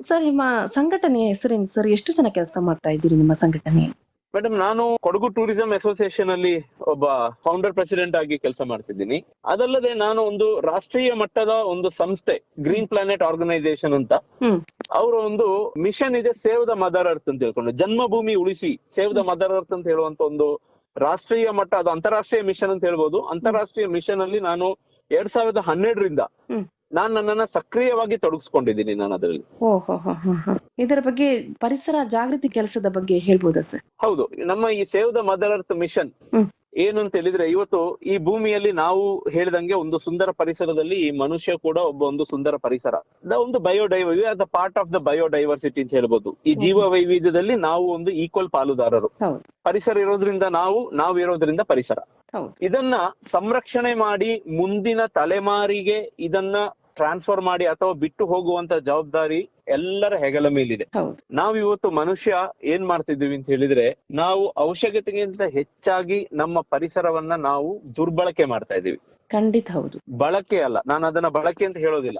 ಸರ್, ನಿಮ್ಮ ಸಂಘಟನೆಯ ಹೆಸರೇನು ಸರ್? ಎಷ್ಟು ಜನ ಕೆಲಸ ಮಾಡ್ತಾ ಇದ್ದೀರಿ ನಿಮ್ಮ ಸಂಘಟನೆ? ಮೇಡಮ್, ನಾನು ಕೊಡಗು ಟೂರಿಸಂ ಅಸೋಸಿಯೇಷನ್ ಅಲ್ಲಿ ಒಬ್ಬ ಫೌಂಡರ್ ಪ್ರೆಸಿಡೆಂಟ್ ಆಗಿ ಕೆಲಸ ಮಾಡ್ತಿದ್ದೀನಿ. ಅದಲ್ಲದೆ ನಾನು ಒಂದು ರಾಷ್ಟ್ರೀಯ ಮಟ್ಟದ ಒಂದು ಸಂಸ್ಥೆ, ಗ್ರೀನ್ ಪ್ಲಾನೆಟ್ ಆರ್ಗನೈಸೇಷನ್ ಅಂತ, ಅವರ ಒಂದು ಮಿಷನ್ ಇದೆ, ಸೇವ್ ದ ಮದರ್ ಅರ್ತ್ ಅಂತ ಹೇಳ್ಕೊಂಡು, ಜನ್ಮಭೂಮಿ ಉಳಿಸಿ ಸೇವ್ ದ ಮದರ್ ಅರ್ತ್ ಅಂತ ಹೇಳುವಂತ ಒಂದು ರಾಷ್ಟ್ರೀಯ ಮಟ್ಟ, ಅದು ಅಂತಾರಾಷ್ಟ್ರೀಯ ಮಿಷನ್ ಅಂತ ಹೇಳ್ಬೋದು. ಅಂತಾರಾಷ್ಟ್ರೀಯ ಮಿಷನ್ ಅಲ್ಲಿ ನಾನು 2012ರಿಂದ ಹ್ಮ್. ನಾನ್ ನನ್ನನ್ನ ಸಕ್ರಿಯವಾಗಿ ತೊಡಗಿಸ್ಕೊಂಡಿದ್ದೀನಿ ನಾನು ಅದರಲ್ಲಿ. ಓಹೋ ಇದರ ಬಗ್ಗೆ ಪರಿಸರ ಜಾಗೃತಿ ಕೆಲಸದ ಬಗ್ಗೆ ಹೇಳ್ಬೋದಾ ಸರ್? ಹೌದು, ನಮ್ಮ ಈ save the mother earth mission hmm. ಏನು ಅಂತ ಹೇಳಿದ್ರೆ, ಇವತ್ತು ಈ ಭೂಮಿಯಲ್ಲಿ ನಾವು ಹೇಳಿದಂಗೆ ಒಂದು ಸುಂದರ ಪರಿಸರದಲ್ಲಿ ಈ ಮನುಷ್ಯ ಕೂಡ ಒಂದು ಸುಂದರ ಪರಿಸರ, ಒಂದು the part of the biodiversity ಅಂತ ಹೇಳ್ಬೋದು. ಈ ಜೀವ ವೈವಿಧ್ಯದಲ್ಲಿ ನಾವು ಒಂದು ಈಕ್ವಲ್ ಪಾಲುದಾರರು. ಹೌದು. ಪರಿಸರ ಇರೋದ್ರಿಂದ ನಾವು ಇರೋದ್ರಿಂದ ಪರಿಸರ. ಹೌದು. ಇದನ್ನ ಸಂರಕ್ಷಣೆ ಮಾಡಿ ಮುಂದಿನ ತಲೆಮಾರಿಗೆ ಇದನ್ನ ಟ್ರಾನ್ಸ್ಫರ್ ಮಾಡಿ ಅಥವಾ ಬಿಟ್ಟು ಹೋಗುವಂತ ಜವಾಬ್ದಾರಿ ಎಲ್ಲರ ಹೆಗಲ ಮೇಲಿದೆ. ಹೌದು. ನಾವು ಇವತ್ತು ಮನುಷ್ಯ ಏನ್ ಮಾಡ್ತಿದೀವಿ ಅಂತ ಹೇಳಿದ್ರೆ, ನಾವು ಅವಶ್ಯಕತೆಗಿಂತ ಹೆಚ್ಚಾಗಿ ನಮ್ಮ ಪರಿಸರವನ್ನ ನಾವು ದುರ್ಬಳಕೆ ಮಾಡ್ತಾ ಇದೀವಿ. ಖಂಡಿತ ಹೌದು. ಬಳಕೆ ಅಲ್ಲ, ನಾನು ಅದನ್ನ ಬಳಕೆ ಅಂತ ಹೇಳೋದಿಲ್ಲ.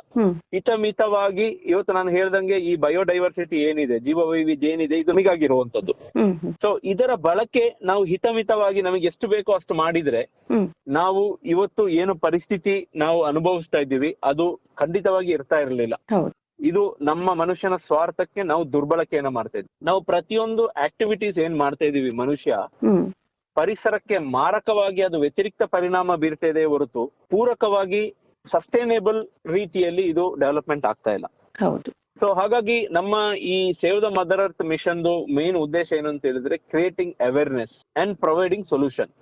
ಹಿತಮಿತವಾಗಿ ಇವತ್ತು ನಾನು ಹೇಳ್ದಂಗೆ ಈ ಬಯೋಡೈವರ್ಸಿಟಿ ಏನಿದೆ, ಜೀವ ವೈವಿಧ್ಯ ಏನಿದೆ, ಇದು ನಮಗಾಗಿರುವಂತದ್ದು. ಸೊ ಇದರ ಬಳಕೆ ನಾವು ಹಿತಮಿತವಾಗಿ ನಮಗೆ ಎಷ್ಟು ಬೇಕೋ ಅಷ್ಟು ಮಾಡಿದ್ರೆ ನಾವು ಇವತ್ತು ಏನು ಪರಿಸ್ಥಿತಿ ನಾವು ಅನುಭವಿಸ್ತಾ ಇದ್ದೀವಿ ಅದು ಖಂಡಿತವಾಗಿ ಇರ್ತಾ ಇರಲಿಲ್ಲ. ಇದು ನಮ್ಮ ಮನುಷ್ಯನ ಸ್ವಾರ್ಥಕ್ಕೆ ನಾವು ದುರ್ಬಳಕೆಯನ್ನ ಮಾಡ್ತಾ ಇದ್ವಿ. ನಾವು ಪ್ರತಿಯೊಂದು ಆಕ್ಟಿವಿಟೀಸ್ ಏನ್ ಮಾಡ್ತಾ ಇದೀವಿ ಮನುಷ್ಯ, ಪರಿಸರಕ್ಕೆ ಮಾರಕವಾಗಿ ಅದು ವ್ಯತಿರಿಕ್ತ ಪರಿಣಾಮ ಬೀರ್ತಾ ಇದೆ ಹೊರತು ಪೂರಕವಾಗಿ ಸಸ್ಟೈನೇಬಲ್ ರೀತಿಯಲ್ಲಿ ಇದು ಡೆವಲಪ್ಮೆಂಟ್ ಆಗ್ತಾ ಇಲ್ಲ. ಹೌದು. ಸೊ ಹಾಗಾಗಿ ನಮ್ಮ ಈ save the mother earth mission main ಉದ್ದೇಶ ಏನು ಅಂತ ಹೇಳಿದ್ರೆ, creating awareness and providing solution.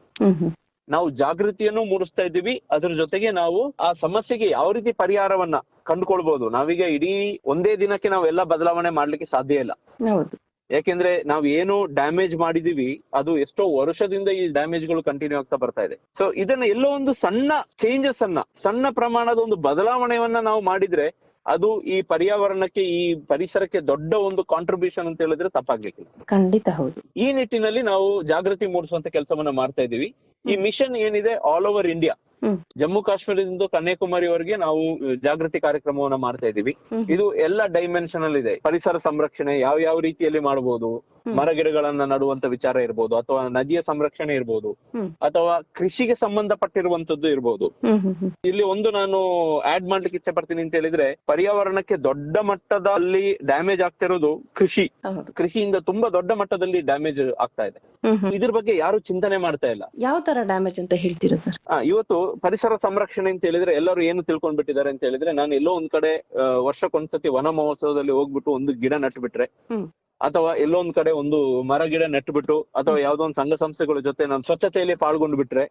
ನಾವು ಜಾಗೃತಿಯನ್ನು ಮೂಡಿಸ್ತಾ ಇದ್ದೀವಿ, ಅದ್ರ ಜೊತೆಗೆ ನಾವು ಆ ಸಮಸ್ಯೆಗೆ ಯಾವ ರೀತಿ ಪರಿಹಾರವನ್ನ ಕಂಡುಕೊಳ್ಬಹುದು. ನಾವೀಗ ಇಡೀ ಒಂದೇ ದಿನಕ್ಕೆ ನಾವೆಲ್ಲ ಬದಲಾವಣೆ ಮಾಡ್ಲಿಕ್ಕೆ ಸಾಧ್ಯ ಇಲ್ಲ. ಯಾಕೆಂದ್ರೆ ನಾವ್ ಏನು ಡ್ಯಾಮೇಜ್ ಮಾಡಿದೀವಿ ಅದು ಎಷ್ಟೋ ವರ್ಷದಿಂದ ಈ ಡ್ಯಾಮೇಜ್ಗಳು ಕಂಟಿನ್ಯೂ ಆಗ್ತಾ ಬರ್ತಾ ಇದೆ. ಸೊ ಇದನ್ನ ಎಲ್ಲೋ ಒಂದು ಸಣ್ಣ ಚೇಂಜಸ್ ಅನ್ನ, ಸಣ್ಣ ಪ್ರಮಾಣದ ಒಂದು ಬದಲಾವಣೆಯನ್ನ ನಾವು ಮಾಡಿದ್ರೆ ಅದು ಈ ಪರ್ಯಾವರಣಕ್ಕೆ, ಈ ಪರಿಸರಕ್ಕೆ ದೊಡ್ಡ ಒಂದು ಕಾಂಟ್ರಿಬ್ಯೂಷನ್ ಅಂತ ಹೇಳಿದ್ರೆ ತಪ್ಪಾಗ್ಲಿಕ್ಕಿಲ್ಲ. ಖಂಡಿತ ಹೌದು. ಈ ನಿಟ್ಟಿನಲ್ಲಿ ನಾವು ಜಾಗೃತಿ ಮೂಡಿಸುವಂತ ಕೆಲಸವನ್ನ ಮಾಡ್ತಾ ಇದೀವಿ. ಈ ಮಿಷನ್ ಏನಿದೆ ಆಲ್ ಓವರ್ ಇಂಡಿಯಾ, ಜಮ್ಮು ಕಾಶ್ಮೀರದಿಂದ ಕನ್ಯಾಕುಮಾರಿವರೆಗೆ ನಾವು ಜಾಗೃತಿ ಕಾರ್ಯಕ್ರಮವನ್ನ ಮಾಡ್ತಾ ಇದೀವಿ. ಇದು ಎಲ್ಲ ಡೈಮೆನ್ಷನ್ ಅಲ್ಲಿ ಇದೆ. ಪರಿಸರ ಸಂರಕ್ಷಣೆ ಯಾವ ರೀತಿಯಲ್ಲಿ ಮಾಡಬಹುದು, ಮರ ಗಿಡಗಳನ್ನ ನಡುವಂತ ವಿಚಾರ ಇರ್ಬೋದು, ಅಥವಾ ನದಿಯ ಸಂರಕ್ಷಣೆ ಇರ್ಬೋದು, ಅಥವಾ ಕೃಷಿಗೆ ಸಂಬಂಧಪಟ್ಟಿರುವಂತದ್ದು ಇರ್ಬೋದು. ಇಲ್ಲಿ ಒಂದು ನಾನು ಆಡ್ ಮಾಡ್ಲಿಕ್ಕೆ ಇಚ್ಛೆ ಪಡ್ತೀನಿ ಅಂತ ಹೇಳಿದ್ರೆ, ಪರ್ಯಾವರಣಕ್ಕೆ ದೊಡ್ಡ ಮಟ್ಟದಲ್ಲಿ ಡ್ಯಾಮೇಜ್ ಆಗ್ತಿರೋದು ಕೃಷಿಯಿಂದ ತುಂಬಾ ದೊಡ್ಡ ಮಟ್ಟದಲ್ಲಿ ಡ್ಯಾಮೇಜ್ ಆಗ್ತಾ ಇದೆ. ಇದ್ರ ಬಗ್ಗೆ ಯಾರು ಚಿಂತನೆ ಮಾಡ್ತಾ ಇಲ್ಲ. ಯಾವ ತರ ಡ್ಯಾಮೇಜ್ ಅಂತ ಹೇಳ್ತೀರಾ ಸರ್? ಇವತ್ತು ಪರಿಸರ ಸಂರಕ್ಷಣೆ ಅಂತ ಹೇಳಿದ್ರೆ ಎಲ್ಲರೂ ಏನು ತಿಳ್ಕೊಂಡ್ಬಿಟ್ಟಿದ್ದಾರೆ ಅಂತ ಹೇಳಿದ್ರೆ, ನಾನು ಎಲ್ಲೋ ಒಂದ್ ಕಡೆ ವರ್ಷಕ್ಕೊಂದ್ಸತಿ ವನ ಮಹೋತ್ಸವದಲ್ಲಿ ಹೋಗ್ಬಿಟ್ಟು ಒಂದು ಗಿಡ ನಟ್ಬಿಟ್ರೆ, ಅಥವಾ ಎಲ್ಲೋ ಒಂದ್ ಕಡೆ ಒಂದು ಮರ ಗಿಡ ನೆಟ್ಬಿಟ್ಟು, ಅಥವಾ ಯಾವ್ದೋ ಒಂದು ಸಂಘ ಸಂಸ್ಥೆಗಳ ಜೊತೆ ನಾನು ಸ್ವಚ್ಛತೆಯಲ್ಲಿ ಪಾಲ್ಗೊಂಡು ಬಿಟ್ರೆ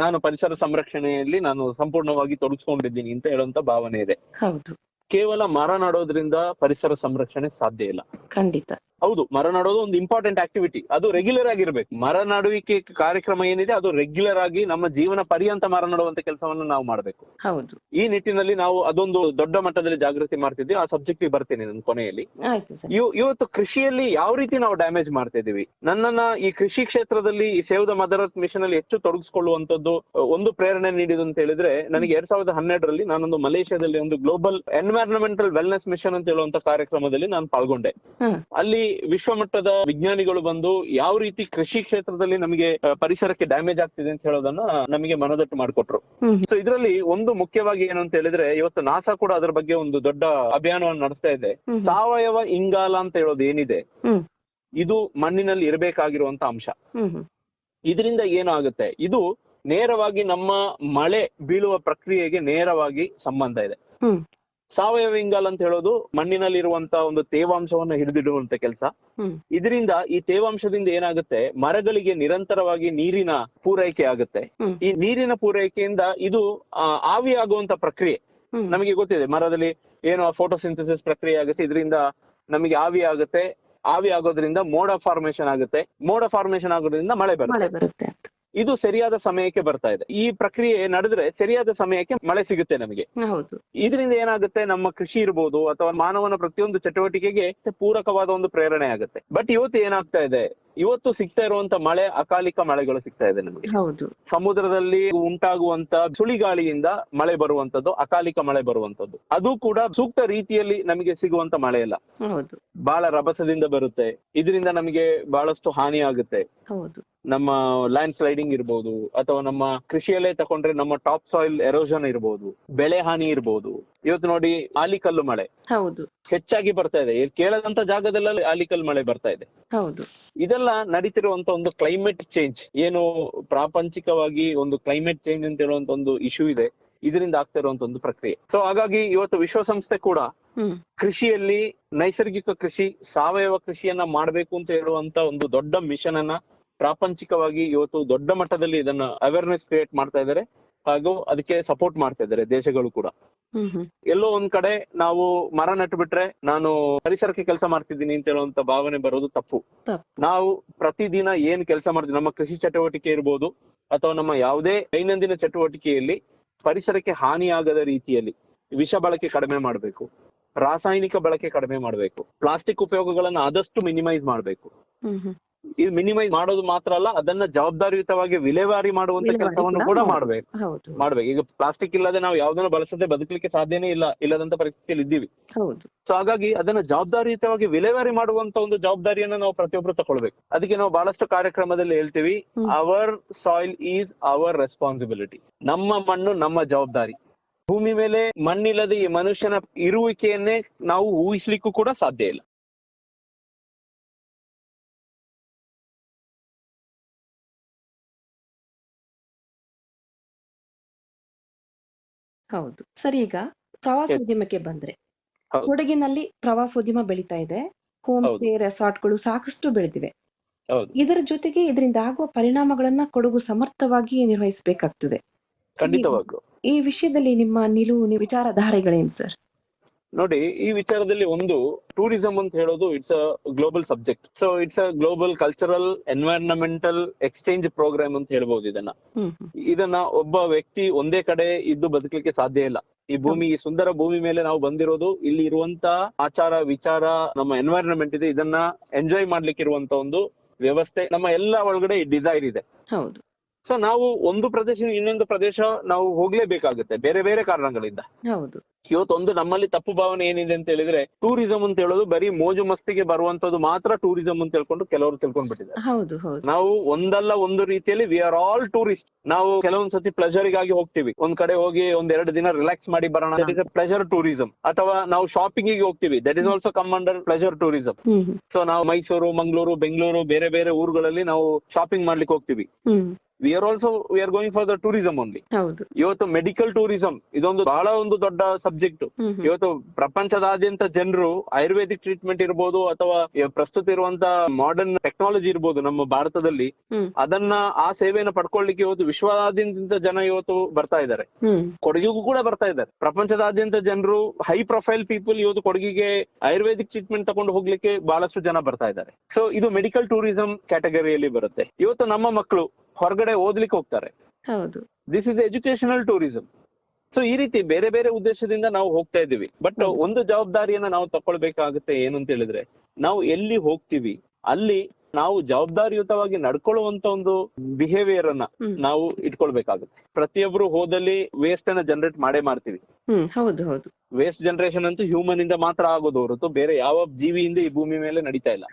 ನಾನು ಪರಿಸರ ಸಂರಕ್ಷಣೆಯಲ್ಲಿ ನಾನು ಸಂಪೂರ್ಣವಾಗಿ ತೊಡಗಿಸ್ಕೊಂಡಿದ್ದೀನಿ ಅಂತ ಹೇಳುವಂತ ಭಾವನೆ ಇದೆ. ಹೌದು. ಕೇವಲ ಮರ ನಡೋದ್ರಿಂದ ಪರಿಸರ ಸಂರಕ್ಷಣೆ ಸಾಧ್ಯ ಇಲ್ಲ. ಖಂಡಿತ ಹೌದು, ಮರ ನಡೋದು ಒಂದು ಇಂಪಾರ್ಟೆಂಟ್ ಆಕ್ಟಿವಿಟಿ, ಅದು ರೆಗ್ಯುಲರ್ ಆಗಿರ್ಬೇಕು. ಮರ ನಡುವಿಕೆ ಕಾರ್ಯಕ್ರಮ ಏನಿದೆ ಅದು ರೆಗ್ಯುಲರ್ ಆಗಿ ನಮ್ಮ ಜೀವನ ಪರ್ಯಂತ ಮರ ನಡುವಂತ ಕೆಲಸವನ್ನು ನಾವು ಮಾಡ್ಬೇಕು. ಹೌದು. ಈ ನಿಟ್ಟಿನಲ್ಲಿ ನಾವು ಅದೊಂದು ದೊಡ್ಡ ಮಟ್ಟದಲ್ಲಿ ಜಾಗೃತಿ ಮಾಡ್ತಿದ್ವಿ. ಆ ಸಬ್ಜೆಕ್ಟ್ ಬರ್ತೀನಿ ನನ್ನ ಕೊನೆಯಲ್ಲಿ. ಇವತ್ತು ಕೃಷಿಯಲ್ಲಿ ಯಾವ ರೀತಿ ನಾವು ಡ್ಯಾಮೇಜ್ ಮಾಡ್ತಾ ಇದೀವಿ, ನನ್ನನ್ನ ಈ ಕೃಷಿ ಕ್ಷೇತ್ರದಲ್ಲಿ ಈ save the mother earth mission ಅಲ್ಲಿ ಹೆಚ್ಚು ತೊಡಗಿಸ್ಕೊಳ್ಳುವಂತದ್ದು ಒಂದು ಪ್ರೇರಣೆ ನೀಡಿದ್ದು ಅಂತ ಹೇಳಿದ್ರೆ, ನನಗೆ 2012ರಲ್ಲಿ ನಾನೊಂದು ಮಲೇಷ್ಯಾದಲ್ಲಿ ಒಂದು ಗ್ಲೋಬಲ್ ಎನ್ವೈರನ್ಮೆಂಟಲ್ ವೆಲ್ನೆಸ್ ಮಿಷನ್ ಅಂತ ಹೇಳುವಂತ ಕಾರ್ಯಕ್ರಮದಲ್ಲಿ ನಾನು ಪಾಲ್ಗೊಂಡೆ. ಅಲ್ಲಿ ವಿಶ್ವಮಟ್ಟದ ವಿಜ್ಞಾನಿಗಳು ಬಂದು ಯಾವ ರೀತಿ ಕೃಷಿ ಕ್ಷೇತ್ರದಲ್ಲಿ ನಮಗೆ ಪರಿಸರಕ್ಕೆ ಡ್ಯಾಮೇಜ್ ಆಗ್ತಿದೆ ಅಂತ ಹೇಳೋದನ್ನ ನಮಗೆ ಮನದಟ್ಟು ಮಾಡಿಕೊಟ್ರು. ಸೊ ಇದರಲ್ಲಿ ಒಂದು ಮುಖ್ಯವಾಗಿ ಏನು ಅಂತ ಹೇಳಿದ್ರೆ, ಇವತ್ತು ನಾಸಾ ಕೂಡ ಅದರ ಬಗ್ಗೆ ಒಂದು ದೊಡ್ಡ ಅಭಿಯಾನವನ್ನು ನಡೆಸ್ತಾ ಇದೆ. ಸಾವಯವ ಇಂಗಾಲ ಅಂತ ಹೇಳೋದು ಏನಿದೆ, ಇದು ಮಣ್ಣಿನಲ್ಲಿ ಇರಬೇಕಾಗಿರುವಂತ ಅಂಶ. ಇದರಿಂದ ಏನಾಗುತ್ತೆ, ಇದು ನೇರವಾಗಿ ನಮ್ಮ ಮಳೆ ಬೀಳುವ ಪ್ರಕ್ರಿಯೆಗೆ ನೇರವಾಗಿ ಸಂಬಂಧ ಇದೆ. ಸಾವಯವ ಇಂಗಾಲ ಅಂತ ಹೇಳೋದು ಮಣ್ಣಿನಲ್ಲಿ ಇರುವಂತ ಒಂದು ತೇವಾಂಶವನ್ನ ಹಿಡಿದಿಡುವಂತ ಕೆಲಸ. ಇದರಿಂದ ಈ ತೇವಾಂಶದಿಂದ ಏನಾಗುತ್ತೆ, ಮರಗಳಿಗೆ ನಿರಂತರವಾಗಿ ನೀರಿನ ಪೂರೈಕೆ ಆಗುತ್ತೆ. ಈ ನೀರಿನ ಪೂರೈಕೆಯಿಂದ ಇದು ಆವಿಯಾಗುವಂತ ಪ್ರಕ್ರಿಯೆ ನಮಗೆ ಗೊತ್ತಿದೆ. ಮರದಲ್ಲಿ ಏನು ಫೋಟೋಸಿಂಥಸಿಸ್ ಪ್ರಕ್ರಿಯೆ ಆಗುತ್ತೆ, ಇದರಿಂದ ನಮಗೆ ಆವಿ ಆಗುತ್ತೆ. ಆವಿ ಆಗೋದ್ರಿಂದ ಮೋಡ ಫಾರ್ಮೇಶನ್ ಆಗುತ್ತೆ. ಮೋಡ ಫಾರ್ಮೇಶನ್ ಆಗೋದ್ರಿಂದ ಮಳೆ ಬರುತ್ತೆ. ಇದು ಸರಿಯಾದ ಸಮಯಕ್ಕೆ ಬರ್ತಾ ಇದೆ. ಈ ಪ್ರಕ್ರಿಯೆ ನಡೆದ್ರೆ ಸರಿಯಾದ ಸಮಯಕ್ಕೆ ಮಳೆ ಸಿಗುತ್ತೆ ನಮಗೆ. ಇದರಿಂದ ಏನಾಗುತ್ತೆ, ನಮ್ಮ ಕೃಷಿ ಇರ್ಬೋದು ಅಥವಾ ಮಾನವನ ಪ್ರತಿಯೊಂದು ಚಟುವಟಿಕೆಗೆ ಪೂರಕವಾದ ಒಂದು ಪ್ರೇರಣೆ ಆಗುತ್ತೆ. ಬಟ್ ಇವತ್ತು ಏನಾಗ್ತಾ ಇದೆ, ಇವತ್ತು ಸಿಗ್ತಾ ಇರುವಂತ ಮಳೆ ಅಕಾಲಿಕ ಮಳೆಗಳು ಸಿಗ್ತಾ ಇದೆ ನಮಗೆ. ಸಮುದ್ರದಲ್ಲಿ ಉಂಟಾಗುವಂತ ಸುಳಿಗಾಳಿಯಿಂದ ಮಳೆ ಬರುವಂತದ್ದು, ಅಕಾಲಿಕ ಮಳೆ ಬರುವಂತದ್ದು, ಅದು ಕೂಡ ಸೂಕ್ತ ರೀತಿಯಲ್ಲಿ ನಮಗೆ ಸಿಗುವಂತ ಮಳೆ ಇಲ್ಲ. ಬಹಳ ರಭಸದಿಂದ ಬರುತ್ತೆ. ಇದರಿಂದ ನಮಗೆ ಬಹಳಷ್ಟು ಹಾನಿ ಆಗುತ್ತೆ. ನಮ್ಮ ಲ್ಯಾಂಡ್ ಸ್ಲೈಡಿಂಗ್ ಇರ್ಬೋದು, ಅಥವಾ ನಮ್ಮ ಕೃಷಿಯಲ್ಲೇ ತಕೊಂಡ್ರೆ ನಮ್ಮ ಟಾಪ್ ಸಾಯಿಲ್ ಎರೋಷನ್ ಇರ್ಬೋದು, ಬೆಳೆ ಹಾನಿ ಇರ್ಬೋದು. ಇವತ್ತು ನೋಡಿ ಆಲಿಕಲ್ಲು ಮಳೆ ಹೆಚ್ಚಾಗಿ ಬರ್ತಾ ಇದೆ. ಕೇಳದಂತ ಜಾಗದಲ್ಲ ಆಲಿಕಲ್ಲು ಮಳೆ ಬರ್ತಾ ಇದೆ. ಇದೆಲ್ಲ ನಡೀತಿರುವಂತ ಒಂದು ಕ್ಲೈಮೇಟ್ ಚೇಂಜ್, ಏನು ಪ್ರಾಪಂಚಿಕವಾಗಿ ಒಂದು ಕ್ಲೈಮೇಟ್ ಚೇಂಜ್ ಅಂತ ಹೇಳುವಂತ ಒಂದು ಇಶ್ಯೂ ಇದೆ. ಇದರಿಂದ ಆಗ್ತಾ ಇರುವಂತ ಒಂದು ಪ್ರಕ್ರಿಯೆ. ಸೊ ಹಾಗಾಗಿ ಇವತ್ತು ವಿಶ್ವಸಂಸ್ಥೆ ಕೂಡ ಕೃಷಿಯಲ್ಲಿ ನೈಸರ್ಗಿಕ ಕೃಷಿ, ಸಾವಯವ ಕೃಷಿಯನ್ನ ಮಾಡ್ಬೇಕು ಅಂತ ಹೇಳುವಂತ ಒಂದು ದೊಡ್ಡ ಮಿಷನ್ ಅನ್ನ ಪ್ರಾಪಂಚಿಕವಾಗಿ ಇವತ್ತು ದೊಡ್ಡ ಮಟ್ಟದಲ್ಲಿ ಇದನ್ನ ಅವೇರ್ನೆಸ್ ಕ್ರಿಯೇಟ್ ಮಾಡ್ತಾ ಇದ್ದಾರೆ ಹಾಗೂ ಅದಕ್ಕೆ ಸಪೋರ್ಟ್ ಮಾಡ್ತಾ ಇದ್ದಾರೆ ದೇಶಗಳು ಕೂಡ. ಎಲ್ಲೋ ಒಂದ್ ಕಡೆ ನಾವು ಮರ ನೆಟ್ಟು ಬಿಟ್ರೆ ನಾನು ಪರಿಸರಕ್ಕೆ ಕೆಲಸ ಮಾಡ್ತಿದ್ದೀನಿ ಅಂತ ಹೇಳುವಂತ ಭಾವನೆ ಬರೋದು ತಪ್ಪು. ನಾವು ಪ್ರತಿದಿನ ಏನ್ ಕೆಲಸ ಮಾಡ್ತೀವಿ, ನಮ್ಮ ಕೃಷಿ ಚಟುವಟಿಕೆ ಇರ್ಬೋದು ಅಥವಾ ನಮ್ಮ ಯಾವುದೇ ದೈನಂದಿನ ಚಟುವಟಿಕೆಯಲ್ಲಿ ಪರಿಸರಕ್ಕೆ ಹಾನಿಯಾಗದ ರೀತಿಯಲ್ಲಿ ವಿಷ ಬಳಕೆ ಕಡಿಮೆ ಮಾಡಬೇಕು, ರಾಸಾಯನಿಕ ಬಳಕೆ ಕಡಿಮೆ ಮಾಡಬೇಕು, ಪ್ಲಾಸ್ಟಿಕ್ ಉಪಯೋಗಗಳನ್ನ ಆದಷ್ಟು ಮಿನಿಮೈಸ್ ಮಾಡಬೇಕು. ಇದು ಮಿನಿಮೈಸ್ ಮಾಡೋದು ಮಾತ್ರ ಅಲ್ಲ, ಅದನ್ನ ಜವಾಬ್ದಾರಿಯುತವಾಗಿ ವಿಲೇವಾರಿ ಮಾಡುವಂತ ಕೆಲಸವನ್ನು ಕೂಡ ಮಾಡ್ಬೇಕು. ಈಗ ಪ್ಲಾಸ್ಟಿಕ್ ಇಲ್ಲದೆ ನಾವು ಯಾವ್ದನ್ನ ಬಳಸದೆ ಬದುಕಲಿಕ್ಕೆ ಸಾಧ್ಯನೇ ಇಲ್ಲದಂತ ಪರಿಸ್ಥಿತಿಯಲ್ಲಿ ಇದ್ದೀವಿ. ಸೊ ಹಾಗಾಗಿ ಅದನ್ನ ಜವಾಬ್ದಾರಿಯುತವಾಗಿ ವಿಲೇವಾರಿ ಮಾಡುವಂತ ಒಂದು ಜವಾಬ್ದಾರಿಯನ್ನ ನಾವು ಪ್ರತಿಯೊಬ್ರು ತಗೊಳ್ಬೇಕು. ಅದಕ್ಕೆ ನಾವು ಬಹಳಷ್ಟು ಕಾರ್ಯಕ್ರಮದಲ್ಲಿ ಹೇಳ್ತೀವಿ, our soil is our responsibility. ನಮ್ಮ ಮಣ್ಣು ನಮ್ಮ ಜವಾಬ್ದಾರಿ. ಭೂಮಿ ಮೇಲೆ ಮಣ್ಣಿಲ್ಲದೆ ಈ ಮನುಷ್ಯನ ಇರುವಿಕೆಯನ್ನೇ ನಾವು ಊಹಿಸ್ಲಿಕ್ಕೂ ಕೂಡ ಸಾಧ್ಯ ಇಲ್ಲ. ಹೌದು ಸರಿ. ಈಗ ಪ್ರವಾಸೋದ್ಯಮಕ್ಕೆ ಬಂದ್ರೆ, ಕೊಡಗಿನಲ್ಲಿ ಪ್ರವಾಸೋದ್ಯಮ ಬೆಳೀತಾ ಇದೆ, ಹೋಮ್ ಸ್ಟೇ, ರೆಸಾರ್ಟ್ಗಳು ಸಾಕಷ್ಟು ಬೆಳೆದಿವೆ. ಇದರ ಜೊತೆಗೆ ಇದರಿಂದ ಆಗುವ ಪರಿಣಾಮಗಳನ್ನ ಕೊಡಗು ಸಮರ್ಥವಾಗಿ ನಿರ್ವಹಿಸಬೇಕಾಗ್ತದೆ. ಖಂಡಿತವಾಗ್ಲು ಈ ವಿಷಯದಲ್ಲಿ ನಿಮ್ಮ ನಿಲುವು, ವಿಚಾರಧಾರೆಗಳೇನು ಸರ್? ನೋಡಿ, ಈ ವಿಚಾರದಲ್ಲಿ ಒಂದು ಟೂರಿಸಂ ಅಂತ ಹೇಳೋದು it's a global subject. So it's a global cultural environmental exchange programme ಅಂತ ಹೇಳ್ಬೋದು ಇದನ್ನ ಒಬ್ಬ ವ್ಯಕ್ತಿ ಒಂದೇ ಕಡೆ ಇದ್ದು ಬದುಕಲಿಕ್ಕೆ ಸಾಧ್ಯ ಇಲ್ಲ. ಈ ಸುಂದರ ಭೂಮಿ ಮೇಲೆ ನಾವು ಬಂದಿರೋದು, ಇಲ್ಲಿ ಇರುವಂತ ಆಚಾರ ವಿಚಾರ, ನಮ್ಮ ಎನ್ವೈರನ್ಮೆಂಟ್ ಇದೆ, ಇದನ್ನ ಎಂಜಾಯ್ ಮಾಡ್ಲಿಕ್ಕೆ ಇರುವಂತ ಒಂದು ವ್ಯವಸ್ಥೆ ನಮ್ಮ ಎಲ್ಲ ಒಳಗಡೆ ಡಿಸೈರ್ ಇದೆ. ಹೌದು. ಸೊ ನಾವು ಒಂದು ಪ್ರದೇಶ ಇನ್ನೊಂದು ಪ್ರದೇಶ ನಾವು ಹೋಗ್ಲೇಬೇಕಾಗುತ್ತೆ ಬೇರೆ ಬೇರೆ ಕಾರಣಗಳಿಂದ. ಹೌದು. ಇವತ್ತೊಂದು ನಮ್ಮಲ್ಲಿ ತಪ್ಪು ಭಾವನೆ ಏನಿದೆ ಅಂತ ಹೇಳಿದ್ರೆ, ಟೂರಿಸಂ ಅಂತ ಹೇಳೋದು ಬರೀ ಮೋಜು ಮಸ್ತಿಗೆ ಬರುವಂತದ್ದು ಮಾತ್ರ ಟೂರಿಸಂ ಅಂತ ಹೇಳ್ಕೊಂಡು ಕೆಲವರು ತಿಳ್ಕೊಂಡ್ಬಿಟ್ಟಿದ್ದಾರೆ. ನಾವು ಒಂದಲ್ಲ ಒಂದು ರೀತಿಯಲ್ಲಿ ವಿ ಆರ್ ಆಲ್ ಟೂರಿಸ್ಟ್. ನಾವು ಕೆಲವೊಂದ್ಸತಿ ಪ್ಲೆಜರ್ ಗಾಗಿ ಹೋಗ್ತೀವಿ, ಒಂದ್ ಕಡೆ ಹೋಗಿ ಒಂದೆರಡು ದಿನ ರಿಲ್ಯಾಕ್ಸ್ ಮಾಡಿ ಬರೋಣ, that is a pleasure tourism. ಅಥವಾ ನಾವು ಶಾಪಿಂಗ್ ಗೆ ಹೋಗ್ತೀವಿ, that is also come under pleasure tourism. So ನಾವು ಮೈಸೂರು, ಮಂಗಳೂರು, ಬೆಂಗಳೂರು, ಬೇರೆ ಬೇರೆ ಊರುಗಳಲ್ಲಿ ನಾವು ಶಾಪಿಂಗ್ ಮಾಡ್ಲಿಕ್ಕೆ ಹೋಗ್ತೀವಿ. we are going for the tourism only. ಇವತ್ತು ಮೆಡಿಕಲ್ ಟೂರಿಸಂ ಇದೊಂದು ಬಹಳ ಒಂದು ದೊಡ್ಡ ಸಬ್ಜೆಕ್ಟ್. ಇವತ್ತು ಪ್ರಪಂಚದಾದ್ಯಂತ ಜನರು ಆಯುರ್ವೇದಿಕ್ ಟ್ರೀಟ್ಮೆಂಟ್ ಇರ್ಬೋದು ಅಥವಾ ಪ್ರಸ್ತುತ ಇರುವಂತ ಮಾಡರ್ನ್ ಟೆಕ್ನಾಲಜಿ ಇರ್ಬೋದು ನಮ್ಮ ಭಾರತದಲ್ಲಿ, ಅದನ್ನ ಆ ಸೇವೆಯನ್ನು ಪಡ್ಕೊಳ್ಳಿಕ್ಕೆ ಇವತ್ತು ವಿಶ್ವದಾದ್ಯಂತ ಜನ ಇವತ್ತು ಬರ್ತಾ ಇದ್ದಾರೆ. ಕೊಡಗಿಗೂ ಕೂಡ ಬರ್ತಾ ಇದ್ದಾರೆ. ಪ್ರಪಂಚದಾದ್ಯಂತ ಜನರು ಹೈ ಪ್ರೊಫೈಲ್ ಪೀಪಲ್ ಇವತ್ತು ಕೊಡಗಿಗೆ ಆಯುರ್ವೇದಿಕ್ ಟ್ರೀಟ್ಮೆಂಟ್ ತಗೊಂಡು ಹೋಗ್ಲಿಕ್ಕೆ ಬಹಳಷ್ಟು ಜನ ಬರ್ತಾ ಇದ್ದಾರೆ. ಸೊ ಇದು ಮೆಡಿಕಲ್ ಟೂರಿಸಂ ಕ್ಯಾಟಗರಿಯಲ್ಲಿ ಬರುತ್ತೆ. ಇವತ್ತು ನಮ್ಮ ಮಕ್ಕಳು ಹೊರಗಡೆ ಓದ್ಲಿಕ್ಕೆ ಹೋಗ್ತಾರೆ. This is educational tourism. So ಈ ರೀತಿ ಬೇರೆ ಬೇರೆ ಉದ್ದೇಶದಿಂದ ನಾವು ಹೋಗ್ತಾ ಇದ್ದೀವಿ. ಬಟ್ ಒಂದು ಜವಾಬ್ದಾರಿಯನ್ನ ನಾವು ತಕೊಳ್ಬೇಕಾಗುತ್ತೆ. ಏನು ಅಂತ ಹೇಳಿದ್ರೆ, ನಾವು ಎಲ್ಲಿ ಹೋಗ್ತೀವಿ ಅಲ್ಲಿ ನಾವು ಜವಾಬ್ದಾರಿಯುತವಾಗಿ ನಡ್ಕೊಳ್ಳುವಂತ ಒಂದು ಬಿಹೇವಿಯರ್ ಅನ್ನ ನಾವು ಇಟ್ಕೊಳ್ಬೇಕಾಗುತ್ತೆ. ಪ್ರತಿಯೊಬ್ರು ಹೋದಲ್ಲಿ ವೇಸ್ಟ್ ಅನ್ನ ಜನರೇಟ್ ಮಾಡ್ತೀವಿ. ವೇಸ್ಟ್ ಜನರೇಷನ್ ಅಂತೂ ಹ್ಯೂಮನ್ ಇಂದ ಮಾತ್ರ ಆಗೋದು ಹೊರತು ಬೇರೆ ಯಾವ ಜೀವಿಯಿಂದ ಈ ಭೂಮಿ ಮೇಲೆ ನಡೀತಾ ಇಲ್ಲ.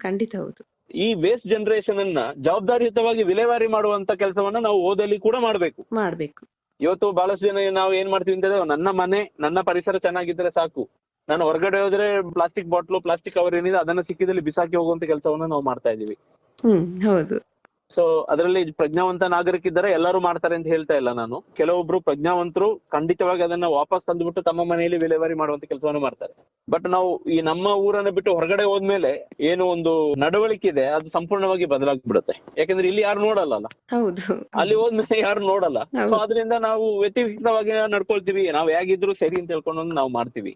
ಖಂಡಿತ ಹೌದು. ಈ ವೇಸ್ಟ್ ಜನರೇಷನ್ ಅನ್ನ ಜವಾಬ್ದಾರಿಯುತವಾಗಿ ವಿಲೇವಾರಿ ಮಾಡುವಂತ ಕೆಲಸವನ್ನ ನಾವು ಓದಲ್ಲಿ ಕೂಡ ಮಾಡ್ಬೇಕು. ಇವತ್ತು ಬಹಳಷ್ಟು ಜನ ನಾವು ಏನ್ ಮಾಡ್ತೀವಿ ಅಂತ ಹೇಳಿದ್ರೆ, ನನ್ನ ಮನೆ ನನ್ನ ಪರಿಸರ ಚೆನ್ನಾಗಿದ್ರೆ ಸಾಕು, ನಾನು ಹೊರಗಡೆ ಹೋದ್ರೆ ಪ್ಲಾಸ್ಟಿಕ್ ಬಾಟ್ಲು ಪ್ಲಾಸ್ಟಿಕ್ ಕವರ್ ಏನಿದೆ ಅದನ್ನ ಸಿಕ್ಕಿದಲ್ಲಿ ಬಿಸಾಕಿ ಹೋಗುವಂತ ಕೆಲಸವನ್ನ ನಾವು ಮಾಡ್ತಾ ಇದೀವಿ. ಸೊ ಅದರಲ್ಲಿ ಪ್ರಜ್ಞಾವಂತ ನಾಗರಿಕಿದ್ದಾರೆ, ಎಲ್ಲರೂ ಮಾಡ್ತಾರೆ ಅಂತ ಹೇಳ್ತಾ ಇಲ್ಲ ನಾನು. ಕೆಲವೊಬ್ರು ಪ್ರಜ್ಞಾವಂತರು ಖಂಡಿತವಾಗಿ ಅದನ್ನ ವಾಪಸ್ ತಂದುಬಿಟ್ಟು ತಮ್ಮ ಮನೆಯಲ್ಲಿ ವಿಲೇವಾರಿ ಮಾಡುವಂತ ಕೆಲಸವನ್ನು ಮಾಡ್ತಾರೆ. ಬಟ್ ನಾವು ಈ ನಮ್ಮ ಊರನ್ನ ಬಿಟ್ಟು ಹೊರಗಡೆ ಹೋದ್ಮೇಲೆ ಏನು ಒಂದು ನಡವಳಿಕೆ ಇದೆ ಅದು ಸಂಪೂರ್ಣವಾಗಿ ಬದಲಾಗ್ಬಿಡುತ್ತೆ. ಯಾಕಂದ್ರೆ ಇಲ್ಲಿ ಯಾರು ನೋಡಲ್ಲ, ಅಲ್ಲಿ ಹೋದ್ಮೇಲೆ ಯಾರು ನೋಡಲ್ಲ. ಸೊ ಅದರಿಂದ ನಾವು ವ್ಯತಿರಿಕ್ತವಾಗಿ ನಡ್ಕೊಳ್ತೀವಿ. ನಾವ್ ಹೇಗಿದ್ರು ಸರಿ ಅಂತ ಹೇಳ್ಕೊಂಡು ನಾವು ಮಾಡ್ತೀವಿ.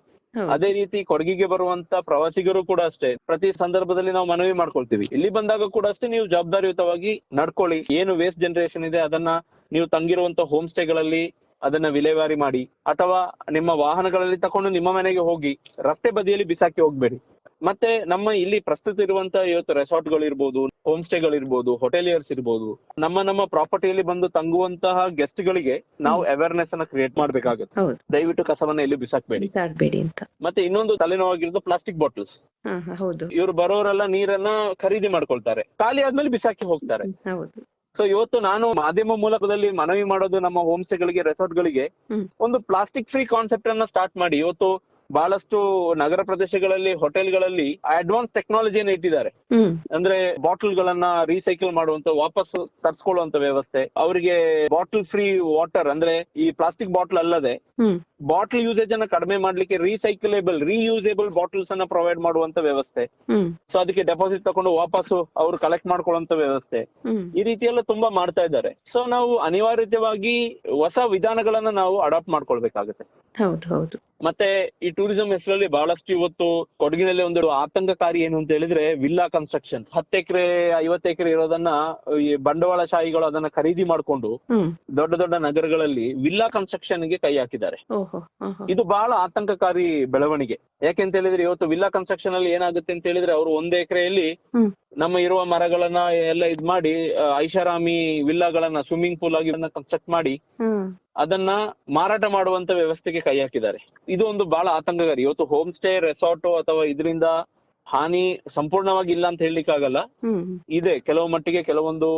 ಅದೇ ರೀತಿ ಕೊಡಗಿಗೆ ಬರುವಂತ ಪ್ರವಾಸಿಗರು ಕೂಡ ಅಷ್ಟೇ, ಪ್ರತಿ ಸಂದರ್ಭದಲ್ಲಿ ನಾವು ಮನವಿ ಮಾಡ್ಕೊಳ್ತೀವಿ. ಇಲ್ಲಿ ಬಂದಾಗ ಕೂಡ ಅಷ್ಟೇ, ನೀವು ಜವಾಬ್ದಾರಿಯುತವಾಗಿ ನಡ್ಕೊಳ್ಳಿ. ಏನು ವೇಸ್ಟ್ ಜನರೇಷನ್ ಇದೆ ಅದನ್ನ ನೀವು ತಂಗಿರುವಂತ ಹೋಮ್ ಸ್ಟೇಗಳಲ್ಲಿ ಅದನ್ನ ವಿಲೇವಾರಿ ಮಾಡಿ, ಅಥವಾ ನಿಮ್ಮ ವಾಹನಗಳಲ್ಲಿ ತಕೊಂಡು ನಿಮ್ಮ ಮನೆಗೆ ಹೋಗಿ, ರಸ್ತೆ ಬದಿಯಲ್ಲಿ ಬಿಸಾಕಿ ಹೋಗ್ಬೇಡಿ. ಮತ್ತೆ ನಮ್ಮ ಇಲ್ಲಿ ಪ್ರಸ್ತುತ ಇರುವಂತ ಇವತ್ತು ರೆಸಾರ್ಟ್ ಗಳು ಇರ್ಬೋದು, ಹೋಮ್ ಸ್ಟೇಗಳಿರ್ಬೋದು, ಹೋಟೆಲಿಯರ್ಸ್ ಇರ್ಬೋದು, ನಮ್ಮ ಪ್ರಾಪರ್ಟಿಯಲ್ಲಿ ಬಂದು ತಂಗುವಂತಹ ಗೆಸ್ಟ್ ಗಳಿಗೆ ನಾವು ಅವೇರ್ನೆಸ್ ಅನ್ನ ಕ್ರಿಯೇಟ್ ಮಾಡ್ಬೇಕಾಗುತ್ತೆ. ದಯವಿಟ್ಟು ಕಸವನ್ನ ಎಲ್ಲಿ ಬಿಸಾಕ್ಬೇಡಿ ಅಂತ. ಮತ್ತೆ ಇನ್ನೊಂದು ತಲೆನೋವಾಗಿರೋದು ಪ್ಲಾಸ್ಟಿಕ್ ಬಾಟಲ್ಸ್. ಇವ್ರು ಬರೋರೆಲ್ಲ ನೀರನ್ನ ಖರೀದಿ ಮಾಡ್ಕೊಳ್ತಾರೆ, ಖಾಲಿ ಆದ್ಮೇಲೆ ಬಿಸಾಕಿ ಹೋಗ್ತಾರೆ. ಸೊ ಇವತ್ತು ನಾನು ಮಾಧ್ಯಮ ಮೂಲಕದಲ್ಲಿ ಮನವಿ ಮಾಡೋದು, ನಮ್ಮ ಹೋಮ್ ಸ್ಟೇಗಳಿಗೆ ರೆಸಾರ್ಟ್ ಗಳಿಗೆ ಒಂದು ಪ್ಲಾಸ್ಟಿಕ್ ಫ್ರೀ ಕಾನ್ಸೆಪ್ಟ್ ಅನ್ನ ಸ್ಟಾರ್ಟ್ ಮಾಡಿ. ಇವತ್ತು ಬಹಳಷ್ಟು ನಗರ ಪ್ರದೇಶಗಳಲ್ಲಿ ಹೋಟೆಲ್ಗಳಲ್ಲಿ ಅಡ್ವಾನ್ಸ್ ಟೆಕ್ನಾಲಜಿಯನ್ನು ಇಟ್ಟಿದ್ದಾರೆ. ಹ್ಮ್ ಅಂದ್ರೆ ಬಾಟಲ್ ಗಳನ್ನ ರೀಸೈಕಲ್ ಮಾಡುವಂತ, ವಾಪಸ್ ತರಿಸ್ಕೊಳ್ಳುವಂತ ವ್ಯವಸ್ಥೆ, ಅವರಿಗೆ ಬಾಟಲ್ ಫ್ರೀ ವಾಟರ್, ಅಂದ್ರೆ ಈ ಪ್ಲಾಸ್ಟಿಕ್ ಬಾಟಲ್ ಅಲ್ಲದೆ ಹ್ಮ್ ಬಾಟಲ್ ಯೂಸೇಜ್ ಅನ್ನ ಕಡಿಮೆ ಮಾಡ್ಲಿಕ್ಕೆ ರೀಸೈಕಲೇಬಲ್, ರೀಯೂಸೇಬಲ್ ಬಾಟಲ್ಸ್ ಅನ್ನ ಪ್ರೊವೈಡ್ ಮಾಡುವಂತ ವ್ಯವಸ್ಥೆ. ಹ್ಮ್ ಸೊ ಅದಕ್ಕೆ ಡೆಪಾಸಿಟ್ ತಗೊಂಡು ವಾಪಸ್ ಅವರು ಕಲೆಕ್ಟ್ ಮಾಡ್ಕೊಳ್ಳುವಂತ ವ್ಯವಸ್ಥೆ. ಹ್ಮ್ ಈ ರೀತಿ ಎಲ್ಲ ತುಂಬಾ ಮಾಡ್ತಾ ಇದ್ದಾರೆ. ಸೊ ನಾವು ಅನಿವಾರ್ಯವಾಗಿ ಹೊಸ ವಿಧಾನಗಳನ್ನ ನಾವು ಅಡಾಪ್ಟ್ ಮಾಡ್ಕೊಳ್ಬೇಕಾಗುತ್ತೆ. ಹೌದು ಹೌದು. ಮತ್ತೆ ಈ ಟೂರಿಸಂ ಹೆಸರಲ್ಲಿ ಬಹಳಷ್ಟು ಇವತ್ತು ಕೊಡಗಿನಲ್ಲಿ ಒಂದು ಆತಂಕಕಾರಿ ಏನು ಅಂತ ಹೇಳಿದ್ರೆ ವಿಲ್ಲಾ ಕನ್ಸ್ಟ್ರಕ್ಷನ್. 10 ಎಕರೆ 50 ಎಕರೆ ಇರೋದನ್ನ ಈ ಬಂಡವಾಳಶಾಹಿಗಳು ಅದನ್ನ ಖರೀದಿ ಮಾಡ್ಕೊಂಡು ಹ್ಮ್ ದೊಡ್ಡ ದೊಡ್ಡ ನಗರಗಳಲ್ಲಿ ವಿಲ್ಲಾ ಕನ್ಸ್ಟ್ರಕ್ಷನ್ ಗೆ ಕೈ ಹಾಕಿದ್ದಾರೆ. ಓಹೋ ಓಹೋ. ಇದು ಬಹಳ ಆತಂಕಕಾರಿ ಬೆಳವಣಿಗೆ. ಯಾಕೆಂತ ಹೇಳಿದ್ರೆ ಇವತ್ತು ವಿಲ್ಲಾ ಕನ್ಸ್ಟ್ರಕ್ಷನ್ ಅಲ್ಲಿ ಏನಾಗುತ್ತೆ ಅಂತ ಹೇಳಿದ್ರೆ ಅವರು 1 ಎಕರೆಯಲ್ಲಿ ಹ್ಮ್ ನಮ್ಮ ಇರುವ ಮರಗಳನ್ನ ಎಲ್ಲ ಇದ್ ಮಾಡಿ ಐಷಾರಾಮಿ ವಿಲ್ಲಾಗಳನ್ನ ಸ್ವಿಮ್ಮಿಂಗ್ ಪೂಲ್ ಆಗಿ ಕನ್ಸ್ಟ್ರಕ್ಟ್ ಮಾಡಿ ಹ್ಮ್ ಅದನ್ನ ಮಾರಾಟ ಮಾಡುವಂತ ವ್ಯವಸ್ಥೆಗೆ ಕೈ ಹಾಕಿದ್ದಾರೆ. ಇದು ಒಂದು ಬಹಳ ಆತಂಕಕಾರಿ. ಇವತ್ತು ಹೋಮ್ ಸ್ಟೇ, ರೆಸಾರ್ಟ್ ಅಥವಾ ಇದರಿಂದ ಹಾನಿ ಸಂಪೂರ್ಣವಾಗಿ ಇಲ್ಲ ಅಂತ ಹೇಳಲಿಕ್ಕಾಗಲ್ಲ. ಹ್ಮ್ ಇದೆ, ಕೆಲವು ಮಟ್ಟಿಗೆ ಕೆಲವೊಂದು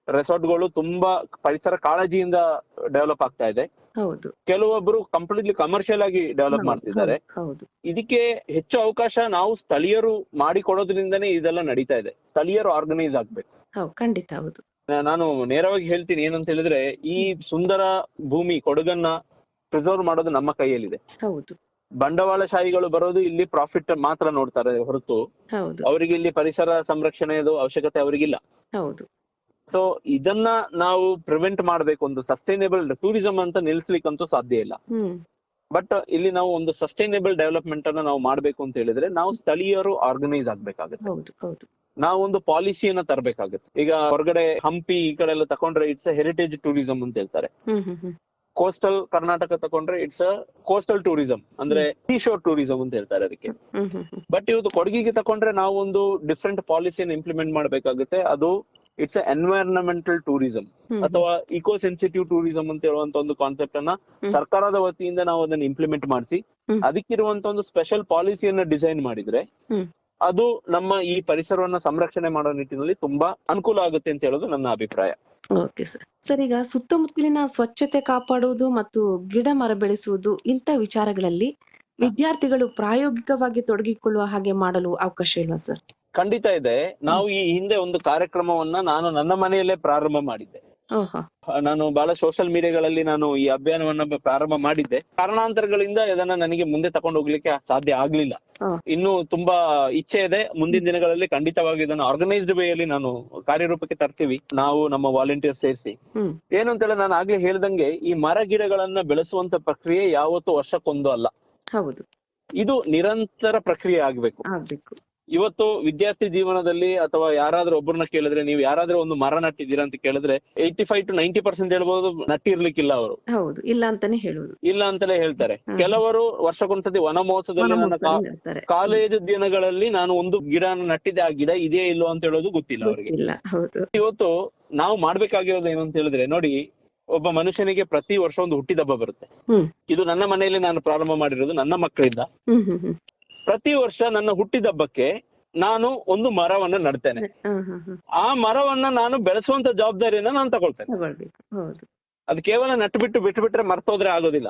ರೆಸಾರ್ಟ್ಗಳು ತುಂಬಾ ಪರಿಸರ ಕಾಳಜಿಯಿಂದ ಡೆವಲಪ್ ಆಗ್ತಾ ಇದೆ. ಹೌದು ಕೆಲವೊಬ್ರು ಕಂಪ್ಲೀಟ್ಲಿ ಕಮರ್ಷಿಯಲ್ ಆಗಿ ಡೆವಲಪ್ ಮಾಡ್ತಿದ್ದಾರೆ. ಹೌದು. ಇದಕ್ಕೆ ಹೆಚ್ಚು ಅವಕಾಶ ನಾವು ಸ್ಥಳೀಯರು ಮಾಡಿಕೊಡೋದ್ರಿಂದನೇ ಇದೆಲ್ಲ ನಡೀತಾ ಇದೆ. ಸ್ಥಳೀಯರು ಆರ್ಗನೈಸ್ ಆಗ್ಬೇಕು. ಹೌದು ಖಂಡಿತ ಹೌದು. ನಾನು ನೇರವಾಗಿ ಹೇಳ್ತೀನಿ ಏನಂತ ಹೇಳಿದ್ರೆ, ಈ ಸುಂದರ ಭೂಮಿ ಕೊಡಗನ್ನ ಪ್ರಿಸರ್ವ್ ಮಾಡೋದು ನಮ್ಮ ಕೈಯಲ್ಲಿದೆ. ಹೌದು ಬಂಡವಾಳಶಾಹಿಗಳು ಬರೋದು ಇಲ್ಲಿ ಪ್ರಾಫಿಟ್ ಮಾತ್ರ ನೋಡ್ತಾರೆ ಹೊರತು ಹೌದು ಅವರಿಗೆ ಇಲ್ಲಿ ಪರಿಸರ ಸಂರಕ್ಷಣೆಯದು ಅವಶ್ಯಕತೆ ಅವರಿಗಿಲ್ಲ. ಹೌದು. ಸೊ ಇದನ್ನ ನಾವು ಪ್ರಿವೆಂಟ್ ಮಾಡ್ಬೇಕು. ಒಂದು ಸಸ್ಟೈನೇಬಲ್ ಟೂರಿಸಂ ಅಂತ ನಿಲ್ಸ್ಲಿಕ್ಕಂತೂ ಸಾಧ್ಯ ಇಲ್ಲ. ಹ್ಮ್ ಬಟ್ ಇಲ್ಲಿ ನಾವು ಒಂದು ಸಸ್ಟೈನೇಬಲ್ ಡೆವಲಪ್ಮೆಂಟ್ ಅನ್ನ ನಾವು ಮಾಡ್ಬೇಕು ಅಂತ ಹೇಳಿದ್ರೆ ನಾವು ಸ್ಥಳೀಯರು ಆರ್ಗನೈಸ್ ಆಗ್ಬೇಕಾಗುತ್ತೆ. ಹೌದು ಹೌದು. ನಾವು ಒಂದು ಪಾಲಿಸಿಯನ್ನ ತರಬೇಕಾಗುತ್ತೆ. ಈಗ ಹೊರಗಡೆ ಹಂಪಿ ಈ ಕಡೆ ಎಲ್ಲ ತಕೊಂಡ್ರೆ ಇಟ್ಸ್ ಹೆರಿಟೇಜ್ ಟೂರಿಸಂ ಅಂತ ಹೇಳ್ತಾರೆ. ಹ್ಮ್ ಹ್ಮ್ ಹ್ಮ್ ಕೋಸ್ಟಲ್ ಕರ್ನಾಟಕ ತಕೊಂಡ್ರೆ ಇಟ್ಸ್ ಕೋಸ್ಟಲ್ ಟೂರಿಸಂ, ಅಂದ್ರೆ ಸೀ ಶೋರ್ ಟೂರಿಸಂ ಅಂತ ಹೇಳ್ತಾರೆ ಅದಕ್ಕೆ. ಹ್ಮ್ ಹ್ಮ್ ಹ್ಮ್ ಬಟ್ ಇವತ್ತು ಕೊಡಗಿಗೆ ತಕೊಂಡ್ರೆ ನಾವು ಒಂದು ಡಿಫ್ರೆಂಟ್ ಪಾಲಿಸಿಯನ್ನು ಇಂಪ್ಲಿಮೆಂಟ್ ಮಾಡ್ಬೇಕಾಗುತ್ತೆ. ಅದು ಇಟ್ಸ್ ಎನ್ವೈರನ್ಮೆಂಟಲ್ ಟೂರಿಸಂ ಅಥವಾ ಇಕೋ ಸೆನ್ಸಿಟಿವ್ ಟೂರಿಸಂ ಅಂತ ಹೇಳುವಂತ ಒಂದು ಕಾನ್ಸೆಪ್ಟ್ ಅನ್ನ ಸರ್ಕಾರದ ವತಿಯಿಂದ ನಾವು ಅದನ್ನ ಇಂಪ್ಲಿಮೆಂಟ್ ಮಾಡಿಸಿ ಅದಕ್ಕಿರುವಂತ ಒಂದು ಸ್ಪೆಷಲ್ ಪಾಲಿಸಿಯನ್ನ ಡಿಸೈನ್ ಮಾಡಿದ್ರೆ ಅದು ನಮ್ಮ ಈ ಪರಿಸರವನ್ನ ಸಂರಕ್ಷಣೆ ಮಾಡೋ ನಿಟ್ಟಿನಲ್ಲಿ ತುಂಬಾ ಅನುಕೂಲ ಆಗುತ್ತೆ ಅಂತ ಹೇಳೋದು ನನ್ನ ಅಭಿಪ್ರಾಯ. Okay sir. ಸರ್, ಈಗ ಸುತ್ತಮುತ್ತಲಿನ ಸ್ವಚ್ಛತೆ ಕಾಪಾಡುವುದು ಮತ್ತು ಗಿಡ ಮರ ಬೆಳೆಸುವುದು ಇಂಥ ವಿಚಾರಗಳಲ್ಲಿ ವಿದ್ಯಾರ್ಥಿಗಳು ಪ್ರಾಯೋಗಿಕವಾಗಿ ತೊಡಗಿಕೊಳ್ಳುವ ಹಾಗೆ ಮಾಡಲು ಅವಕಾಶ ಇಲ್ವಾ ಸರ್? ಖಂಡಿತ ಇದೆ. ನಾವು ಈ ಹಿಂದೆ ಒಂದು ಕಾರ್ಯಕ್ರಮವನ್ನ ನಾನು ನನ್ನ ಮನೆಯಲ್ಲೇ ಪ್ರಾರಂಭ ಮಾಡಿದ್ದೆ. ಓಹೋ. ನಾನು ಬಹಳ ಸೋಷಿಯಲ್ ಮೀಡಿಯಾಗಳಲ್ಲಿ ನಾನು ಈ ಅಭಿಯಾನವನ್ನ ಪ್ರಾರಂಭ ಮಾಡಿದ್ದೆ. ಕಾರಣಾಂತರಗಳಿಂದ ಇದನ್ನ ನನಗೆ ಮುಂದೆ ತಕೊಂಡು ಹೋಗ್ಲಿಕ್ಕೆ ಸಾಧ್ಯ ಆಗ್ಲಿಲ್ಲ. ಇನ್ನು ತುಂಬಾ ಇಚ್ಛೆ ಇದೆ. ಮುಂದಿನ ದಿನಗಳಲ್ಲಿ ಖಂಡಿತವಾಗಿ ಇದನ್ನು ಆರ್ಗನೈಸ್ಡ್ ವೇಯಲ್ಲಿ ನಾನು ಕಾರ್ಯರೂಪಕ್ಕೆ ತರ್ತೀವಿ, ನಾವು ನಮ್ಮ ವಾಲಂಟಿಯರ್ ಸೇರಿಸಿ. ಏನು ಅಂತ ಹೇಳಿ ನಾನು ಆಗ್ಲೇ ಹೇಳ್ದಂಗೆ ಈ ಮರ ಗಿಡಗಳನ್ನ ಬೆಳೆಸುವಂತ ಪ್ರಕ್ರಿಯೆ ಯಾವತ್ತು ವರ್ಷಕ್ಕೊಂದು ಅಲ್ಲ. ಹೌದು, ಇದು ನಿರಂತರ ಪ್ರಕ್ರಿಯೆ ಆಗ್ಬೇಕು. ಇವತ್ತು ವಿದ್ಯಾರ್ಥಿ ಜೀವನದಲ್ಲಿ ಅಥವಾ ಯಾರಾದ್ರೂ ಒಬ್ಬರನ್ನ ಕೇಳಿದ್ರೆ, ನೀವು ಯಾರಾದ್ರೂ ಒಂದು ಮರ ನಟ್ಟಿದ್ದೀರಾ ಅಂತ ಕೇಳಿದ್ರೆ 85 to 90% ಹೇಳ್ಬೋದು ನಟ್ಟಿರ್ಲಿಕ್ಕಿಲ್ಲ ಅವರು. ಹೌದು, ಇಲ್ಲ ಅಂತಾನೆ ಹೇಳುದು. ಇಲ್ಲ ಅಂತಲೇ ಹೇಳ್ತಾರೆ. ಕೆಲವರು ವರ್ಷಕ್ಕೊಂದ್ಸತಿ ವನ ಮಹೋತ್ಸವದಲ್ಲಿ ನನ್ನ ಕಾಲೇಜು ದಿನಗಳಲ್ಲಿ ನಾನು ಒಂದು ಗಿಡ ನಟ್ಟಿದ್ದೆ, ಆ ಗಿಡ ಇದೆಯೇ ಇಲ್ಲೋ ಅಂತ ಹೇಳೋದು ಗೊತ್ತಿಲ್ಲ ಅವರಿಗೆ. ಇವತ್ತು ನಾವು ಮಾಡ್ಬೇಕಾಗಿರೋದು ಏನು ಅಂತ ಹೇಳಿದ್ರೆ, ನೋಡಿ, ಒಬ್ಬ ಮನುಷ್ಯನಿಗೆ ಪ್ರತಿ ವರ್ಷ ಒಂದು ಹುಟ್ಟಿದಬ್ಬ ಬರುತ್ತೆ. ಇದು ನನ್ನ ಮನೆಯಲ್ಲಿ ನಾನು ಪ್ರಾರಂಭ ಮಾಡಿರೋದು ನನ್ನ ಮಕ್ಕಳಿಂದ. ಪ್ರತಿ ವರ್ಷ ನನ್ನ ಹುಟ್ಟಿದಬ್ಬಕ್ಕೆ ನಾನು ಒಂದು ಮರವನ್ನ ನಡ್ತೇನೆ. ಆ ಮರವನ್ನ ನಾನು ಬೆಳೆಸುವಂತ ಜವಾಬ್ದಾರಿಯನ್ನ ನಾನು ತಗೊಳ್ತೇನೆ. ಅದು ಕೇವಲ ನಟ್ಟು ಬಿಟ್ಬಿಟ್ರೆ ಮರ್ತೋದ್ರೆ ಆಗೋದಿಲ್ಲ.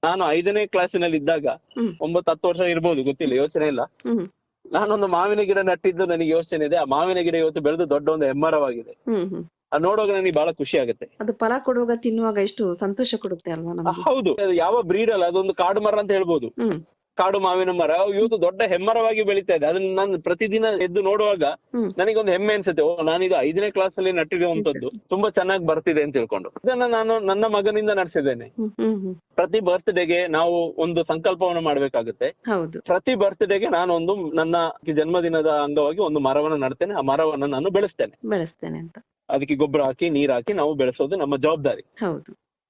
ನಾನು 5ನೇ ಕ್ಲಾಸಿನಲ್ಲಿ ಇದ್ದಾಗ 9-10 ವರ್ಷ ಇರ್ಬೋದು, ಗೊತ್ತಿಲ್ಲ, ಯೋಚನೆ ಇಲ್ಲ. ನಾನೊಂದು ಮಾವಿನ ಗಿಡ ನಟ್ಟಿದ್ದು ನನಗೆ ಯೋಚನೆ ಇದೆ. ಆ ಮಾವಿನ ಗಿಡ ಇವತ್ತು ಬೆಳೆದು ದೊಡ್ಡ ಒಂದು ಹೆಮ್ಮರವಾಗಿದೆ. ಅದು ನೋಡುವಾಗ ನನಗೆ ಬಹಳ ಖುಷಿ ಆಗುತ್ತೆ. ಅದು ಫಲ ಕೊಡುವಾಗ ತಿನ್ನುವಾಗ ಎಷ್ಟು ಸಂತೋಷ ಕೊಡುತ್ತೆ ಅಲ್ವಾ? ಹೌದು, ಅದು ಯಾವ ಬ್ರೀಡ್ ಅಲ್ಲ, ಅದೊಂದು ಕಾಡು ಮರ ಅಂತ ಹೇಳ್ಬೋದು. ಕಾಡು ಮಾವಿನ ಮರ ಇವತ್ತು ದೊಡ್ಡ ಹೆಮ್ಮರವಾಗಿ ಬೆಳೀತಾ ಇದೆ. ಅದನ್ನ ನಾನು ಪ್ರತಿದಿನ ಎದ್ದು ನೋಡುವಾಗ ನನಗೊಂದು ಹೆಮ್ಮೆ ಅನ್ಸುತ್ತೆ. ನಾನಿದು 5ನೇ ಕ್ಲಾಸ್ ಅಲ್ಲಿ ನಟ್ಟಿರುವಂತದ್ದು ತುಂಬಾ ಚೆನ್ನಾಗಿ ಬರ್ತಿದೆ ಅಂತ ಹೇಳ್ಕೊಂಡು ಇದನ್ನ ನಾನು ನನ್ನ ಮಗನಿಂದ ನಡೆಸಿದ್ದೇನೆ. ಪ್ರತಿ ಬರ್ತ್ಡೇಗೆ ನಾವು ಒಂದು ಸಂಕಲ್ಪವನ್ನು ಮಾಡ್ಬೇಕಾಗುತ್ತೆ. ಪ್ರತಿ ಬರ್ತ್ಡೇಗೆ ನಾನು ಒಂದು ನನ್ನ ಜನ್ಮದಿನದ ಅಂಗವಾಗಿ ಒಂದು ಮರವನ್ನ ನಡ್ತೇನೆ. ಆ ಮರವನ್ನ ನಾನು ಬೆಳೆಸ್ತೇನೆ ಅಂತ ಅದಕ್ಕೆ ಗೊಬ್ಬರ ಹಾಕಿ ನೀರ್ ಹಾಕಿ ನಾವು ಬೆಳೆಸೋದು ನಮ್ಮ ಜವಾಬ್ದಾರಿ.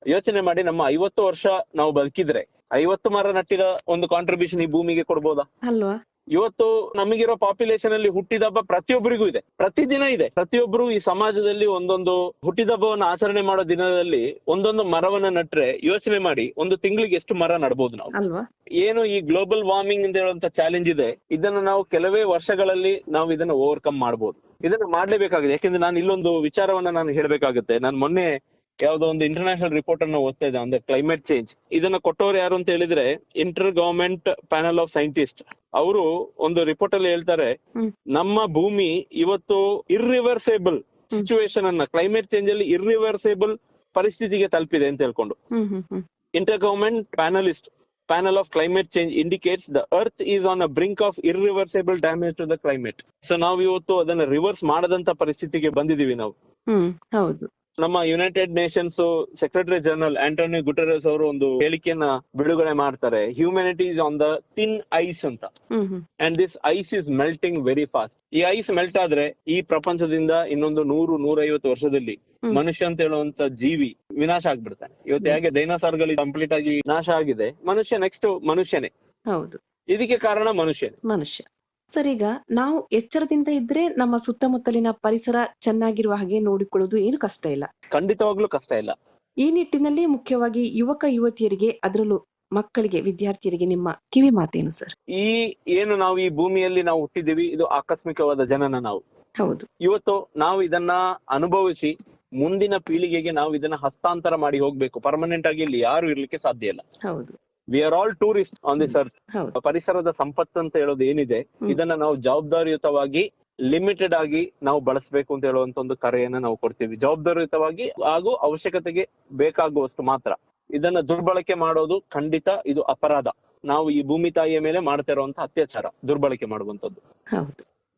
ಯೋಚನೆ ಮಾಡಿ, ನಮ್ಮ 50 ವರ್ಷ ನಾವು ಬದುಕಿದ್ರೆ 50 ಮರ ನಟ್ಟಿದ ಒಂದು ಕಾಂಟ್ರಿಬ್ಯೂಷನ್ ಈ ಭೂಮಿಗೆ ಕೊಡ್ಬೋದಾ ಅಲ್ವಾ? ಇವತ್ತು ನಮಗಿರೋ ಪಾಪ್ಯುಲೇಷನ್ ಅಲ್ಲಿ ಹುಟ್ಟಿದಬ್ಬ ಪ್ರತಿಯೊಬ್ಬರಿಗೂ ಇದೆ, ಪ್ರತಿದಿನ ಇದೆ. ಪ್ರತಿಯೊಬ್ಬರು ಈ ಸಮಾಜದಲ್ಲಿ ಒಂದೊಂದು ಹುಟ್ಟಿದಬ್ಬವನ್ನು ಆಚರಣೆ ಮಾಡೋ ದಿನದಲ್ಲಿ ಒಂದೊಂದು ಮರವನ್ನ ನಟ್ರೆ ಯೋಚನೆ ಮಾಡಿ, ಒಂದು ತಿಂಗಳಿಗೆ ಎಷ್ಟು ಮರ ನಡ್ಬೋದು ನಾವು ಅಲ್ವಾ? ಏನು ಈ ಗ್ಲೋಬಲ್ ವಾರ್ಮಿಂಗ್ ಅಂತ ಹೇಳುವಂತ ಚಾಲೆಂಜ್ ಇದೆ, ಇದನ್ನ ನಾವು ಕೆಲವೇ ವರ್ಷಗಳಲ್ಲಿ ನಾವು ಇದನ್ನ ಓವರ್ಕಮ್ ಮಾಡ್ಬೋದು. ಇದನ್ನ ಮಾಡ್ಲೇಬೇಕಾಗಿದೆ. ಯಾಕೆಂದ್ರೆ ನಾನು ಇಲ್ಲೊಂದು ವಿಚಾರವನ್ನ ನಾನು ಹೇಳ್ಬೇಕಾಗುತ್ತೆ. ನಾನು ಮೊನ್ನೆ ಯಾವ್ದೋ ಒಂದು ಇಂಟರ್ನ್ಯಾಷನಲ್ ರಿಪೋರ್ಟ್ ಅನ್ನ ಓದ್ತಾ ಇದ್ದೆ ಅಂದ್ರೆ ಕ್ಲೈಮೇಟ್ ಚೇಂಜ್. ಇದನ್ನ ಕೊಟ್ಟವ್ರು ಯಾರು ಅಂತ ಹೇಳಿದ್ರೆ inter government panel of scientist. ಅವರು ಒಂದು ರಿಪೋರ್ಟ್ ಅಲ್ಲಿ ಹೇಳ್ತಾರೆ, ನಮ್ಮ ಭೂಮಿ ಇವತ್ತು ಇರ್ರಿವರ್ಸೇಬಲ್ ಸಿಚುವೇಶನ್ ಅನ್ನ, ಕ್ಲೈಮೇಟ್ ಚೇಂಜ್ ಅಲ್ಲಿ ಇರ್ರಿವರ್ಸೇಬಲ್ ಪರಿಸ್ಥಿತಿಗೆ ತಲುಪಿದೆ ಅಂತ ಹೇಳ್ಕೊಂಡು. Inter government panel of climate change indicates the earth is on a brink of irreversible damage to the climate. So ನಾವು ಇವತ್ತು ಅದನ್ನ ರಿವರ್ಸ್ ಮಾಡದಂತ ಪರಿಸ್ಥಿತಿಗೆ ಬಂದಿದೀವಿ ನಾವು. ಹೌದು. ನಮ್ಮ United Nations secretary general Antonio Guterres ಅವರು ಒಂದು ಹೇಳಿಕೆಯನ್ನ ಬಿಡುಗಡೆ ಮಾಡ್ತಾರೆ, humanity is on the thin ice ಅಂತ. And this ice is melting very fast. ಈ ಐಸ್ ಮೆಲ್ಟ್ ಆದ್ರೆ ಈ ಪ್ರಪಂಚದಿಂದ ಇನ್ನೊಂದು 100-150 ವರ್ಷದಲ್ಲಿ ಮನುಷ್ಯ ಅಂತ ಹೇಳುವಂತ ಜೀವಿ ವಿನಾಶ ಆಗ್ಬಿಡ್ತಾನೆ. ಇವತ್ತು ಹೇಗೆ ಡೈನೋಸಾರ್ಗಳು ಕಂಪ್ಲೀಟ್ ಆಗಿ ನಾಶ ಆಗಿದೆ, ಮನುಷ್ಯ ನೆಕ್ಸ್ಟ್ ಮನುಷ್ಯನೇ. ಹೌದು. ಇದಕ್ಕೆ ಕಾರಣ ಮನುಷ್ಯ. ಸರ್, ಈಗ ನಾವು ಎಚ್ಚರದಿಂದ ಇದ್ರೆ ನಮ್ಮ ಸುತ್ತಮುತ್ತಲಿನ ಪರಿಸರ ಚೆನ್ನಾಗಿರುವ ಹಾಗೆ ನೋಡಿಕೊಳ್ಳೋದು ಏನು ಕಷ್ಟ ಇಲ್ಲ. ಖಂಡಿತವಾಗ್ಲೂ ಕಷ್ಟ ಇಲ್ಲ. ಈ ನಿಟ್ಟಿನಲ್ಲಿ ಮುಖ್ಯವಾಗಿ ಯುವಕ ಯುವತಿಯರಿಗೆ, ಅದರಲ್ಲೂ ಮಕ್ಕಳಿಗೆ, ವಿದ್ಯಾರ್ಥಿಯರಿಗೆ ನಿಮ್ಮ ಕಿವಿ ಮಾತೇನು ಸರ್? ನಾವು ಈ ಭೂಮಿಯಲ್ಲಿ ನಾವು ಹುಟ್ಟಿದೀವಿ, ಇದು ಆಕಸ್ಮಿಕವಾದ ಜನನ. ನಾವು ಹೌದು. ಇವತ್ತು ನಾವು ಇದನ್ನ ಅನುಭವಿಸಿ ಮುಂದಿನ ಪೀಳಿಗೆಗೆ ನಾವು ಇದನ್ನ ಹಸ್ತಾಂತರ ಮಾಡಿ ಹೋಗ್ಬೇಕು. ಪರ್ಮನೆಂಟ್ ಆಗಿ ಇಲ್ಲಿ ಯಾರು ಇರ್ಲಿಕ್ಕೆ ಸಾಧ್ಯ ಇಲ್ಲ. ಹೌದು. We are all tourist on this earth. ಪರಿಸರದ ಸಂಪತ್ತು ಅಂತ ಹೇಳೋದು ಏನಿದೆ, ಇದನ್ನ ನಾವು ಜವಾಬ್ದಾರಿಯುತವಾಗಿ ಲಿಮಿಟೆಡ್ ಆಗಿ ನಾವು ಬಳಸಬೇಕು ಅಂತ ಹೇಳುವಂತ ಒಂದು ಕರೆಯನ್ನ ನಾವು ಕೊಡ್ತೀವಿ. ಜವಾಬ್ದಾರಿಯುತವಾಗಿ ಹಾಗೂ ಅವಶ್ಯಕತೆಗೆ ಬೇಕಾಗುವಷ್ಟು ಮಾತ್ರ. ಇದನ್ನ ದುರ್ಬಳಕೆ ಮಾಡೋದು ಖಂಡಿತ ಇದು ಅಪರಾಧ. ನಾವು ಈ ಭೂಮಿ ತಾಯಿಯ ಮೇಲೆ ಮಾಡ್ತಾ ಇರುವಂತ ಅತ್ಯಾಚಾರ, ದುರ್ಬಳಕೆ ಮಾಡುವಂತದ್ದು.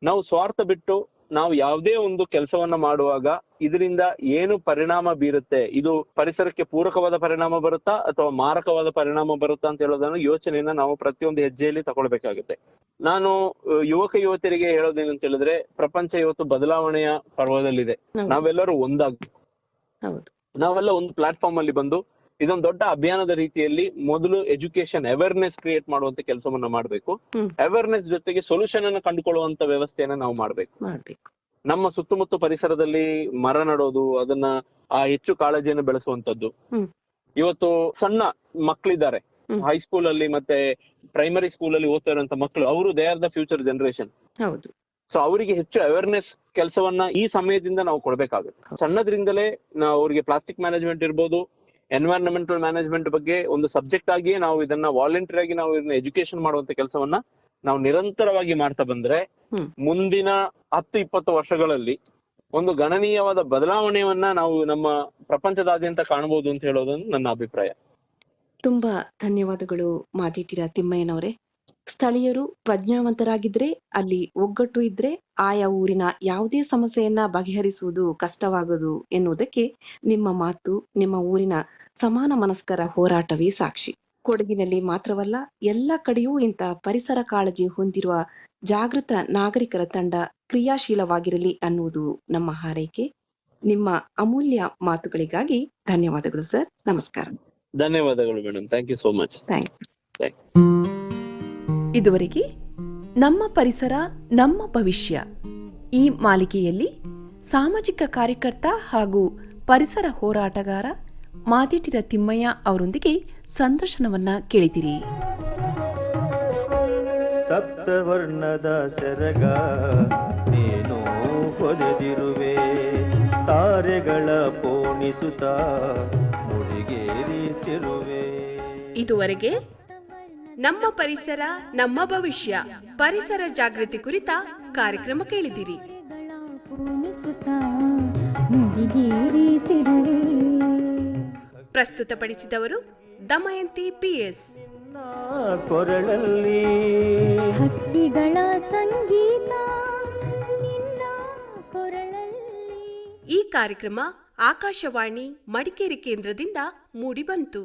ನಾವು ಸ್ವಾರ್ಥ ಬಿಟ್ಟು ನಾವು ಯಾವುದೇ ಒಂದು ಕೆಲಸವನ್ನ ಮಾಡುವಾಗ ಇದರಿಂದ ಏನು ಪರಿಣಾಮ ಬೀರುತ್ತೆ, ಇದು ಪರಿಸರಕ್ಕೆ ಪೂರಕವಾದ ಪರಿಣಾಮ ಬರುತ್ತಾ ಅಥವಾ ಮಾರಕವಾದ ಪರಿಣಾಮ ಬರುತ್ತಾ ಅಂತ ಹೇಳೋದನ್ನ ಯೋಚನೆಯನ್ನ ನಾವು ಪ್ರತಿಯೊಂದು ಹೆಜ್ಜೆಯಲ್ಲಿ ತಗೊಳ್ಬೇಕಾಗುತ್ತೆ. ನಾನು ಯುವಕ ಯುವತಿಯರಿಗೆ ಹೇಳೋದೇನಂತ ಹೇಳಿದ್ರೆ, ಪ್ರಪಂಚ ಇವತ್ತು ಬದಲಾವಣೆಯ ಪರ್ವದಲ್ಲಿದೆ. ನಾವೆಲ್ಲರೂ ಒಂದಾಗ್ಬೇಕು. ನಾವೆಲ್ಲ ಒಂದು ಪ್ಲಾಟ್ಫಾರ್ಮ್ ಅಲ್ಲಿ ಬಂದು ಇದೊಂದು ದೊಡ್ಡ ಅಭಿಯಾನದ ರೀತಿಯಲ್ಲಿ ಮೊದಲು ಎಜುಕೇಶನ್ ಅವೇರ್ನೆಸ್ ಕ್ರಿಯೇಟ್ ಮಾಡುವಂತ ಕೆಲಸವನ್ನ ಮಾಡ್ಬೇಕು. ಅವೇರ್ನೆಸ್ ಜೊತೆಗೆ ಸೊಲ್ಯೂಷನ್ ಅನ್ನು ಕಂಡುಕೊಳ್ಳುವಂತ ವ್ಯವಸ್ಥೆಯನ್ನ ನಾವು ಮಾಡ್ಬೇಕು. ನಮ್ಮ ಸುತ್ತಮುತ್ತ ಪರಿಸರದಲ್ಲಿ ಮರ ನಡೋದು, ಅದನ್ನ ಹೆಚ್ಚು ಕಾಳಜಿಯನ್ನು ಬೆಳೆಸುವಂತದ್ದು. ಇವತ್ತು ಸಣ್ಣ ಮಕ್ಕಳಿದ್ದಾರೆ ಹೈಸ್ಕೂಲ್ ಅಲ್ಲಿ ಮತ್ತೆ ಪ್ರೈಮರಿ ಸ್ಕೂಲ್ ಅಲ್ಲಿ ಓದ್ತಾ ಇರುವಂತ ಮಕ್ಕಳು, ಅವರು they are the future generation. So ಅವರಿಗೆ ಹೆಚ್ಚು ಅವೇರ್ನೆಸ್ ಕೆಲಸವನ್ನ ಈ ಸಮಯದಿಂದ ನಾವು ಕೊಡ್ಬೇಕಾಗುತ್ತೆ. ಸಣ್ಣದ್ರಿಂದಲೇ ನಾವು ಅವರಿಗೆ ಪ್ಲಾಸ್ಟಿಕ್ ಮ್ಯಾನೇಜ್ಮೆಂಟ್ ಇರ್ಬೋದು, ಎನ್ವೈರನ್ಮೆಂಟಲ್ ಮ್ಯಾನೇಜ್ಮೆಂಟ್ ಬಗ್ಗೆ ಒಂದು ಸಬ್ಜೆಕ್ಟ್ ಆಗಿಯೇ ನಾವು ಇದನ್ನ ವಾಲಂಟರಿ ಆಗಿ ನಾವು ಇದನ್ನ ಎಜುಕೇಶನ್ ಮಾಡುವಂತ ಕೆಲಸವನ್ನ ನಾವು ನಿರಂತರವಾಗಿ ಮಾಡ್ತಾ ಬಂದ್ರೆ ಮುಂದಿನ 10-20 ವರ್ಷಗಳಲ್ಲಿ ಒಂದು ಗಣನೀಯವಾದ ಬದಲಾವಣೆಯನ್ನ ನಾವು ನಮ್ಮ ಪ್ರಪಂಚದಾದ್ಯಂತ ಕಾಣಬಹುದು ಅಂತ ಹೇಳೋದನ್ನು ನನ್ನ ಅಭಿಪ್ರಾಯ. ತುಂಬಾ ಧನ್ಯವಾದಗಳು ಮಾದಿಟಿರ ತಿಮ್ಮಯ್ಯನವರೇ. ಸ್ಥಳೀಯರು ಪ್ರಜ್ಞಾವಂತರಾಗಿದ್ರೆ, ಅಲ್ಲಿ ಒಗ್ಗಟ್ಟು ಇದ್ರೆ ಆಯಾ ಊರಿನ ಯಾವುದೇ ಸಮಸ್ಯೆಯನ್ನ ಬಗೆಹರಿಸುವುದು ಕಷ್ಟವಾಗದು ಎನ್ನುವುದಕ್ಕೆ ನಿಮ್ಮ ಮಾತು, ನಿಮ್ಮ ಊರಿನ ಸಮಾನ ಮನಸ್ಕರ ಹೋರಾಟವೇ ಸಾಕ್ಷಿ. ಕೊಡಗಿನಲ್ಲಿ ಮಾತ್ರವಲ್ಲ, ಎಲ್ಲ ಕಡೆಯೂ ಇಂಥ ಪರಿಸರ ಕಾಳಜಿ ಹೊಂದಿರುವ ಜಾಗೃತ ನಾಗರಿಕರ ತಂಡ ಕ್ರಿಯಾಶೀಲವಾಗಿರಲಿ ಅನ್ನುವುದು ನಮ್ಮ ಹಾರೈಕೆ. ನಿಮ್ಮ ಅಮೂಲ್ಯ ಮಾತುಗಳಿಗಾಗಿ ಧನ್ಯವಾದಗಳು ಸರ್. ನಮಸ್ಕಾರ. ಧನ್ಯವಾದಗಳು madam. Thank you so much. ಇದುವರೆಗೆ ನಮ್ಮ ಪರಿಸರ ನಮ್ಮ ಭವಿಷ್ಯ ಈ ಮಾಲಿಕೆಯಲ್ಲಿ ಸಾಮಾಜಿಕ ಕಾರ್ಯಕರ್ತ ಹಾಗೂ ಪರಿಸರ ಹೋರಾಟಗಾರ ಮಾದಿಟಿರ ತಿಮ್ಮಯ್ಯ ಅವರೊಂದಿಗೆ ಸಂದರ್ಶನವನ್ನ ಕೇಳಿದಿರಿ. ಸಪ್ತವರ್ಣದ ಸೆರಗ ನೀನು ಹೊದೆದಿರುವೆ, ತಾರೆಗಳ ಪೋಣಿಸುತ್ತ ಮುಡಿಗೇರಿಸಿರುವೆ. ಇದುವರೆಗೆ ನಮ್ಮ ಪರಿಸರ ನಮ್ಮ ಭವಿಷ್ಯ ಪರಿಸರ ಜಾಗೃತಿ ಕುರಿತ ಕಾರ್ಯಕ್ರಮ ಕೇಳಿದಿರಿ. ಪ್ರಸ್ತುತಪಡಿಸಿದವರು ದಮಯಂತಿ PS. ಕೊರಳಲ್ಲಿ ಹಕ್ಕಿಗಳ ಸಂಗೀತ ನಿನ್ನ ಕೊರಳಲ್ಲಿ. ಈ ಕಾರ್ಯಕ್ರಮ ಆಕಾಶವಾಣಿ ಮಡಿಕೇರಿ ಕೇಂದ್ರದಿಂದ ಮೂಡಿಬಂತು.